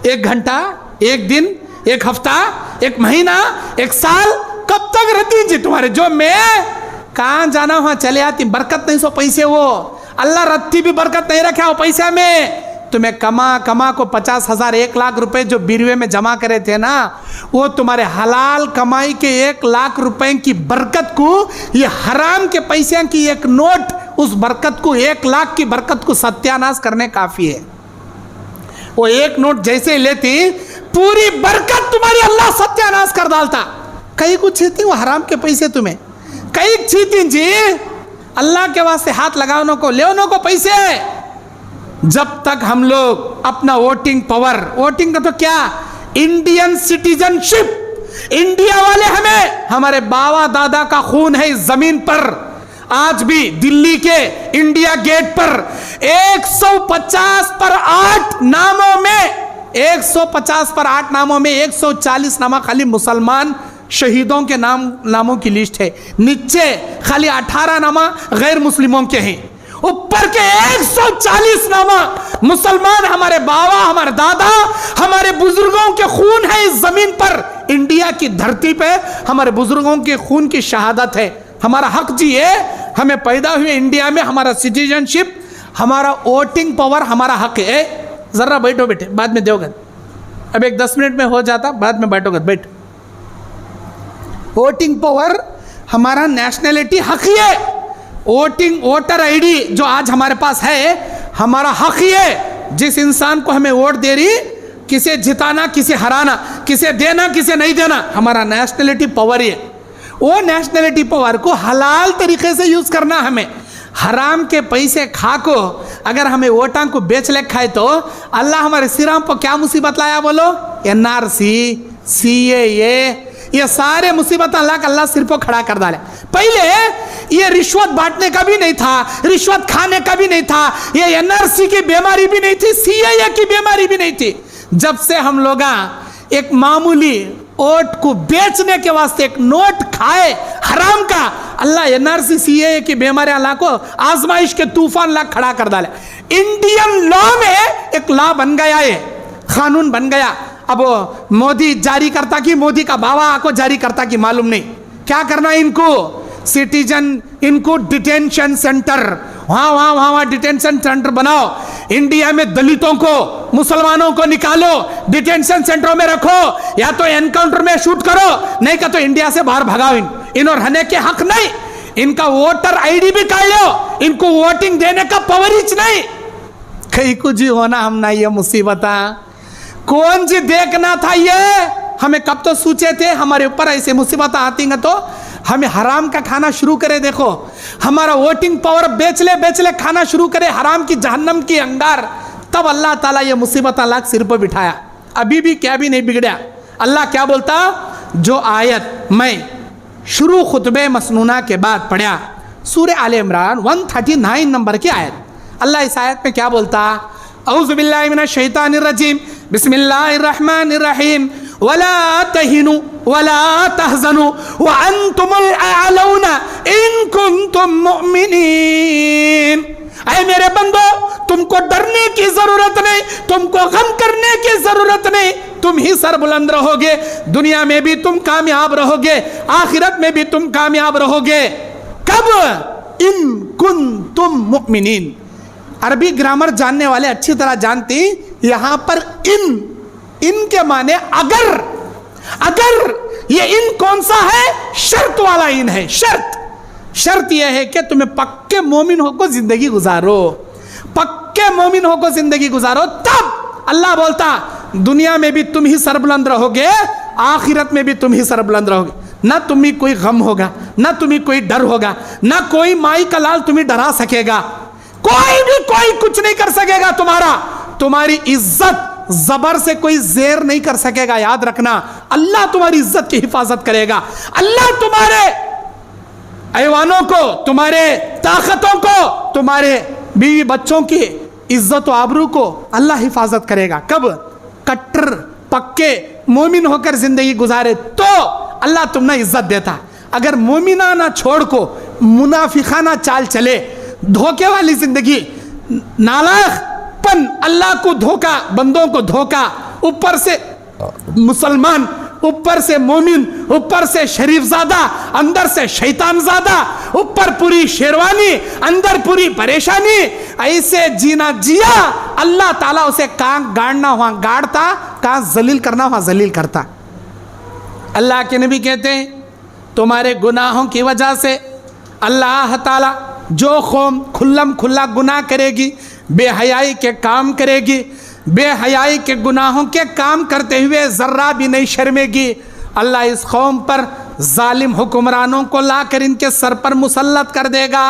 1 घंटा, 1 दिन, 1 हफ्ता, 1 महीना, 1 साल, कब तक रहती जी तुम्हारे जॉब में? कहाँ जाना वहाँ चले आती, बरकत नहीं सो पैसे, वो अल्लाह रत्ती भी बरकत नहीं रखा वो पैसे में। तुम्हें कमा को 50,000 1 लाख रुपए जो बीरवे में जमा करे थे ना, वो तुम्हारे हलाल कमाई के 1 लाख रुपए की बरकत को ये हराम के पैसे की 1 नोट, उस बरकत को 1 लाख की बरकत को सत्यानाश करने काफ़ी है। वो एक नोट जैसे ही लेती, पूरी बरकत तुम्हारी अल्लाह सत्यानाश कर डालता। कई कुछ छीती वो हराम के पैसे तुम्हें, कई छीती जी अल्लाह के वास्ते हाथ लगाने को लेने को पैसे। जब तक हम लोग अपना वोटिंग पावर, वोटिंग का तो क्या, इंडियन सिटीजनशिप, इंडिया वाले हमें, हमारे बाबा दादा का खून है इस जमीन पर। आज भी दिल्ली के इंडिया गेट पर 150 पर 8 नामों में, 150 पर 8 नामों में 140 नामा खाली मुसलमान शहीदों के नामों की लिस्ट है। नीचे खाली 18 नामा गैर मुस्लिमों के हैं। ऊपर के 140 नामा मुसलमान, हमारे बाबा, हमारे दादा, हमारे बुजुर्गों के खून है इस जमीन पर। इंडिया की धरती पे हमारे बुजुर्गों के खून की शहादत है। हमारा हक जी है, हमें पैदा हुए इंडिया में, हमारा सिटीजनशिप, हमारा वोटिंग पावर हमारा हक है। जरा बैठो बेटे, बाद में दोगे, अब एक 10 मिनट में हो जाता, बाद में बैठोगे, बैठ। वोटिंग पावर हमारा नेशनलिटी हक है। वोटिंग वोटर आईडी जो आज हमारे पास है हमारा हक है। जिस इंसान को हमें वोट दे रही, किसे जिताना, किसे हराना, किसे देना, किसे नहीं देना, हमारा नेशनलिटी पावर है। वो नेशनलिटी पावर को हलाल तरीके से यूज करना। हमें हराम के पैसे खा को अगर हमें वोटां को बेच ले खाए तो अल्लाह हमारे सिराम पर क्या मुसीबत लाया बोलो, NRC, CAA, ये सारे मुसीबत अल्लाह सिर पर खड़ा कर डाले। पहले ये रिश्वत बांटने का भी नहीं था, रिश्वत खाने का भी नहीं था, ये NRC की बीमारी भी नहीं थी, CAA की बीमारी भी नहीं थी। जब से हम लोग एक मामूली वोट को बेचने के वास्ते एक नोट खाए हराम का, अल्लाह NRC, CAA की बीमारी अल्लाह को आजमाइश के तूफान ला खड़ा कर डाले। इंडियन लॉ में एक लॉ बन गया है, कानून बन गया। अब मोदी जारी करता कि मोदी का बाबा को जारी करता कि मालूम नहीं। क्या करना है इनको, सिटीजन, इनको डिटेंशन सेंटर, वहाँ डिटेंशन सेंटर बनाओ। इंडिया में दलितों को, मुसलमानों को निकालो, डिटेंशन सेंटरों में रखो, या तो एनकाउंटर में शूट करो, नहीं का तो इंडिया से बाहर भगाओ। इन और रहने के हक नहीं। इनका वोटर आईडी भी काट लो, इनको वोटिंग देने का पावर ही नहीं। कहीं कुछ ही होना हम ना, ये मुसीबत कौन जी देखना था ये, हमें कब तो सोचे थे हमारे ऊपर ऐसे मुसीबत आती हैं तो हमें हराम का खाना शुरू करे। देखो हमारा वोटिंग पावर बेच ले खाना शुरू करे हराम की जहन्नम की अंगार, तब अल्लाह ताला ये मुसीबत अल्लाह सिर पर बिठाया। अभी भी क्या भी नहीं बिगड़ा। अल्लाह क्या बोलता, जो आयत मैं शुरू खुतबे मसनूना के बाद पढ़ा, सूरह आले इमरान 139 नंबर की आयत, अल्लाह इस आयत में क्या बोलता, औज़ु बिल्लाहि मिनश शैतानिर रजीम, बिस्मिल्लाहिर रहमानिर रहीम, वला तहिनु वला तहजनु व अंतुमुल अअलौना इन कुंतुम मुमिनीन। ऐ मेरे बंदो, तुमको डरने की जरूरत नहीं, तुमको गम करने की जरूरत नहीं, तुम ही सरबुलंद रहोगे। दुनिया में भी तुम कामयाब रहोगे, आखिरत में भी तुम कामयाब रहोगे। कब, इन कुंतुम मुमिनीन। अरबी ग्रामर जानने वाले अच्छी तरह जानते, यहां पर इन के माने अगर। अगर ये इन कौन सा है, शर्त वाला इन है। शर्त यह है कि तुम्हें पक्के मोमिन होकर जिंदगी गुजारो, पक्के मोमिन होकर जिंदगी गुजारो। तब अल्लाह बोलता दुनिया में भी तुम ही सरबुलंद रहोगे, आखिरत में भी तुम ही सरबुलंद रहोगे। ना तुम्हें कोई गम होगा, ना तुम्हें कोई डर होगा, ना कोई माई का लाल तुम्हें डरा सकेगा, कोई कुछ नहीं कर सकेगा। तुम्हारी इज्जत जबर से कोई जेर नहीं कर सकेगा। याद रखना, अल्लाह तुम्हारी इज्जत की हिफाजत करेगा। अल्लाह तुम्हारे ऐवानों को, तुम्हारे ताकतों को, तुम्हारे बीवी बच्चों की इज्जत और आबरू को अल्लाह हिफाजत करेगा। कब, कट्टर पक्के मोमिन होकर जिंदगी गुजारे तो अल्लाह तुमने इज्जत देता। अगर मोमिनाना छोड़ को मुनाफिकाना चाल चले, धोखे वाली जिंदगी, नालायकपन, अल्लाह को धोखा, बंदों को धोखा, ऊपर से मुसलमान, ऊपर से मोमिन, ऊपर से शरीफजादा, अंदर से शैतानजादा, ऊपर पूरी शेरवानी, अंदर पूरी परेशानी, ऐसे जीना जिया, अल्लाह ताला उसे कहां गाड़ना हुआ गाड़ता, कहां जलील करना हुआ जलील करता। अल्लाह के नबी कहते हैं तुम्हारे गुनाहों की वजह से अल्लाह ताला जो कौम खुल्लम खुल्ला गुनाह करेगी, बेहयाई के काम करेगी, बेहयाई के गुनाहों के काम करते हुए ज़र्रा भी नहीं शर्मेगी। अल्लाह इस कौम पर जालिम हुक्मरानों को लाकर इनके सर पर मुसल्लत कर देगा।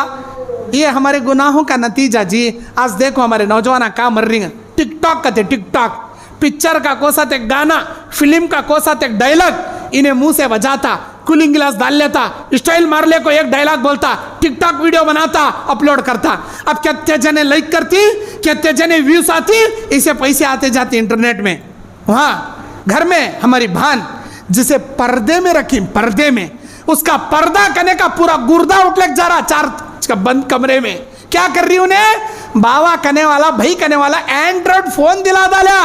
ये हमारे गुनाहों का नतीजा जी। आज देखो हमारे नौजवान कहाँ मर रही हैं। टिकटॉक का थे, टिकटॉक पिक्चर का कोसा थे गाना, फिल्म का कोसा थे डायलॉग, इन्हें मुंह से बजाता, कूलिंग गिलास डाल लेता, स्टाइल मार ले को एक डायलॉग बोलता, टिकटॉक वीडियो बनाता, अपलोड करता। अब कितने जने लाइक करती, कितने जने व्यूज आती, इसे पैसे आते जाते इंटरनेट में। वहाँ घर में हमारी भान जिसे पर्दे में रखी, पर्दे में उसका पर्दा करने का पूरा गुर्दा उठले जा रहा, चार बंद कमरे में क्या कर रही उन्हें बावा करने वाला, भाई करने वाला एंड्रॉइड फोन दिला डाला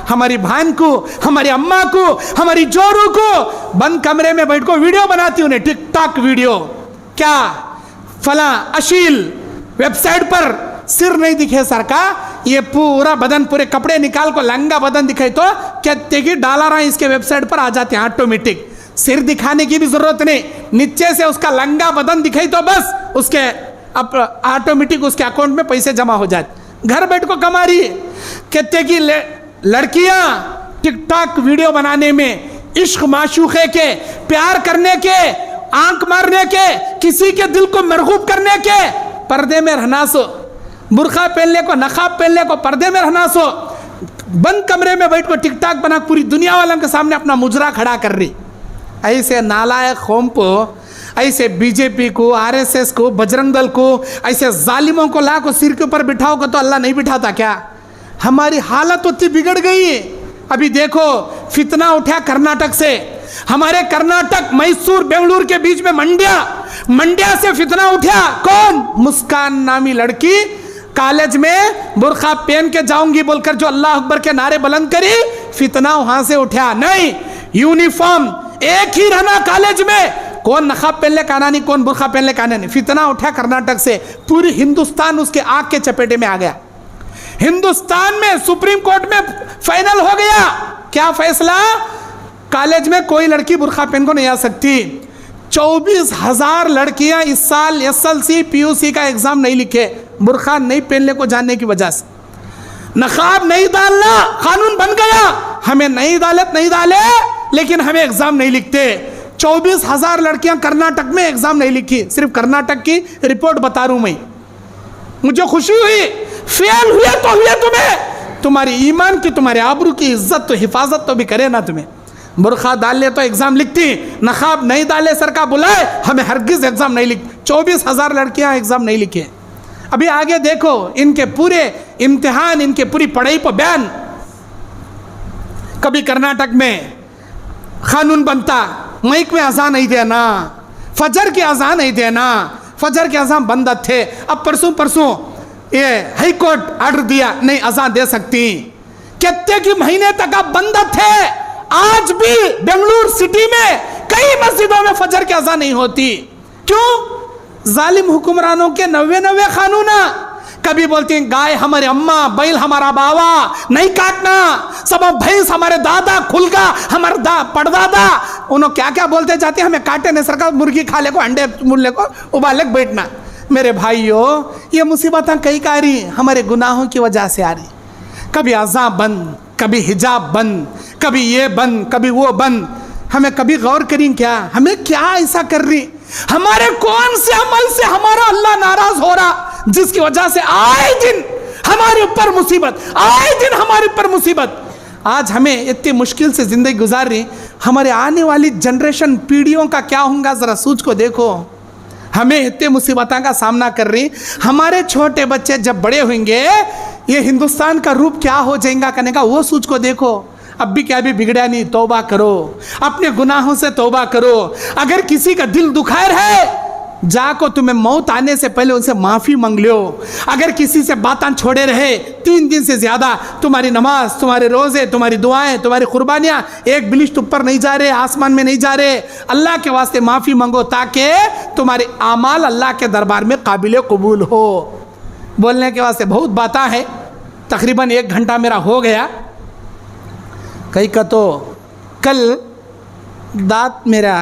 हमारी भान को, हमारी अम्मा को, हमारी जोरू को। बंद कमरे में बैठ को वीडियो बनाती उन्हें, टिकटॉक वीडियो। क्या फला अश्लील वेबसाइट पर सिर नहीं दिखे सर का, ये पूरा बदन, पूरे कपड़े निकाल को लंगा बदन दिखाई तो कहते कि डाला रहा इसके वेबसाइट पर आ जाते हैं ऑटोमेटिक। सिर दिखाने की भी जरूरत नहीं, नीचे से उसका लंगा बदन दिखाई तो बस उसके अब ऑटोमेटिक उसके अकाउंट में पैसे जमा हो जाते। घर बैठ को कमा रही है। कहते कि लड़कियां टिकटॉक वीडियो बनाने में, इश्क माशूके के, प्यार करने के, आंख मारने के, किसी के दिल को मरगूब करने के, पर्दे में रहना सो, बुरखा पहनने को, नकाब पहनने को, पर्दे में रहना सो, बंद कमरे में बैठ को टिकटॉक बना पूरी दुनिया वालों के सामने अपना मुजरा खड़ा कर रही। ऐसे नालायक कौम को, ऐसे बीजेपी को, आरएसएस को, बजरंग दल को, ऐसे जालिमों को ला को सिर के ऊपर बिठाओगे तो अल्लाह नहीं बिठाता क्या? हमारी हालत उतनी बिगड़ गई है। अभी देखो फितना उठा कर्नाटक से, हमारे कर्नाटक, मैसूर, बेंगलुरु के बीच में मंड्या से फितना उठा। कौन? मुस्कान नामी लड़की कॉलेज में बुरखा पहन के जाऊंगी बोलकर जो अल्लाह अकबर के नारे बुलंद करी, फितना वहां से उठा। नहीं, यूनिफॉर्म एक ही रहना कॉलेज में, कौन नकाब पहनले काना नहीं, कौन बुरखा पहनले काना नहीं। फितना उठा कर्नाटक से, पूरी हिंदुस्तान उसके आग के चपेटे में आ गया। हिंदुस्तान में सुप्रीम कोर्ट में फाइनल हो गया। क्या फैसला? कॉलेज में कोई लड़की बुरखा पहन को नहीं आ सकती। 24,000 लड़कियां इस साल एसएलसी पीयूसी का एग्जाम नहीं लिखे, बुरखा नहीं पहनने को जानने की वजह से। नकाब नहीं डालना कानून बन गया, हमें नहीं डाले लेकिन हमें एग्जाम नहीं लिखते। 24,000 लड़कियां कर्नाटक में एग्जाम नहीं लिखी। सिर्फ कर्नाटक की रिपोर्ट बता रहा हूं मैं, मुझे खुशी हुई। फेल हुए तो हुए, तुम्हें तुम्हारी ईमान की, तुम्हारे आबरू की इज्जत तो हिफाजत तो भी करे ना। तुम्हें बुरखा डाल ले तो एग्जाम लिखती, नकाब नहीं डाले सर का बुलाए, हमें हरगिज एग्जाम नहीं लिख। 24,000 लड़कियां एग्जाम नहीं लिखे। अभी आगे देखो इनके पूरे इम्तिहान, इनके पूरी पढ़ाई पर बैन। कभी कर्नाटक में कानून बनता, माइक में अजान नहीं देना, फजर की अजान नहीं देना, फजर के अजान बंद थे। अब परसों ये हाई कोर्ट ऑर्डर दिया, नहीं अजान दे सकती। कितने की महीने तक अब बंद थे। आज भी बेंगलुरु सिटी में कई मस्जिदों में फजर की अजान नहीं होती। क्यों? जालिम हुक्मरानों के नवे कानून। कभी बोलती हैं गाय हमारे अम्मा, बैल हमारा बावा, नहीं काटना, सब भैंस हमारे दादा, खुलगा हमारा पड़दादा। उन्होंने क्या क्या बोलते जाते हैं, हमें काटे नहीं सरकार, मुर्गी खा ले को, अंडे मुल्ले को उबाल ले बैठना। मेरे भाइयों, ये मुसीबतें कई आ रही हमारे गुनाहों की वजह से आ रही। कभी अज़ां बंद, कभी हिजाब बंद, कभी ये बंद, कभी वो बंद। हमें कभी गौर करें क्या, हमें क्या ऐसा कर रही? हमारे कौन से अमल से हमारा अल्लाह नाराज हो रहा जिसकी वजह से आए दिन हमारे ऊपर मुसीबत, आए दिन हमारे ऊपर मुसीबत। आज हमें इतनी मुश्किल से जिंदगी गुजार रही, हमारे आने वाली जनरेशन, पीढ़ियों का क्या होगा जरा सोच को देखो। हमें इतने मुसीबतों का सामना कर रही, हमारे छोटे बच्चे जब बड़े होंगे ये हिंदुस्तान का रूप क्या हो जाएगा करने का वो सोच को देखो। अब भी क्या भी बिगड़ा नहीं, तौबा करो, अपने गुनाहों से तौबा करो। अगर किसी का दिल दुखायर है, जाको तुम्हें मौत आने से पहले उनसे माफ़ी मांग लो। अगर किसी से बातें छोड़े रहे 3 दिन से ज़्यादा, तुम्हारी नमाज, तुम्हारे रोज़े, तुम्हारी दुआएं, तुम्हारी कुर्बानियाँ एक बिलिश्त ऊपर नहीं जा रहे, आसमान में नहीं जा रहे। अल्लाह के वास्ते माफ़ी मांगो ताकि तुम्हारे आमाल अल्लाह के दरबार में काबिल कबूल हो। बोलने के वास्ते बहुत बातें हैं, तकरीबन 1 घंटा मेरा हो गया। कहीं का तो कल दांत मेरा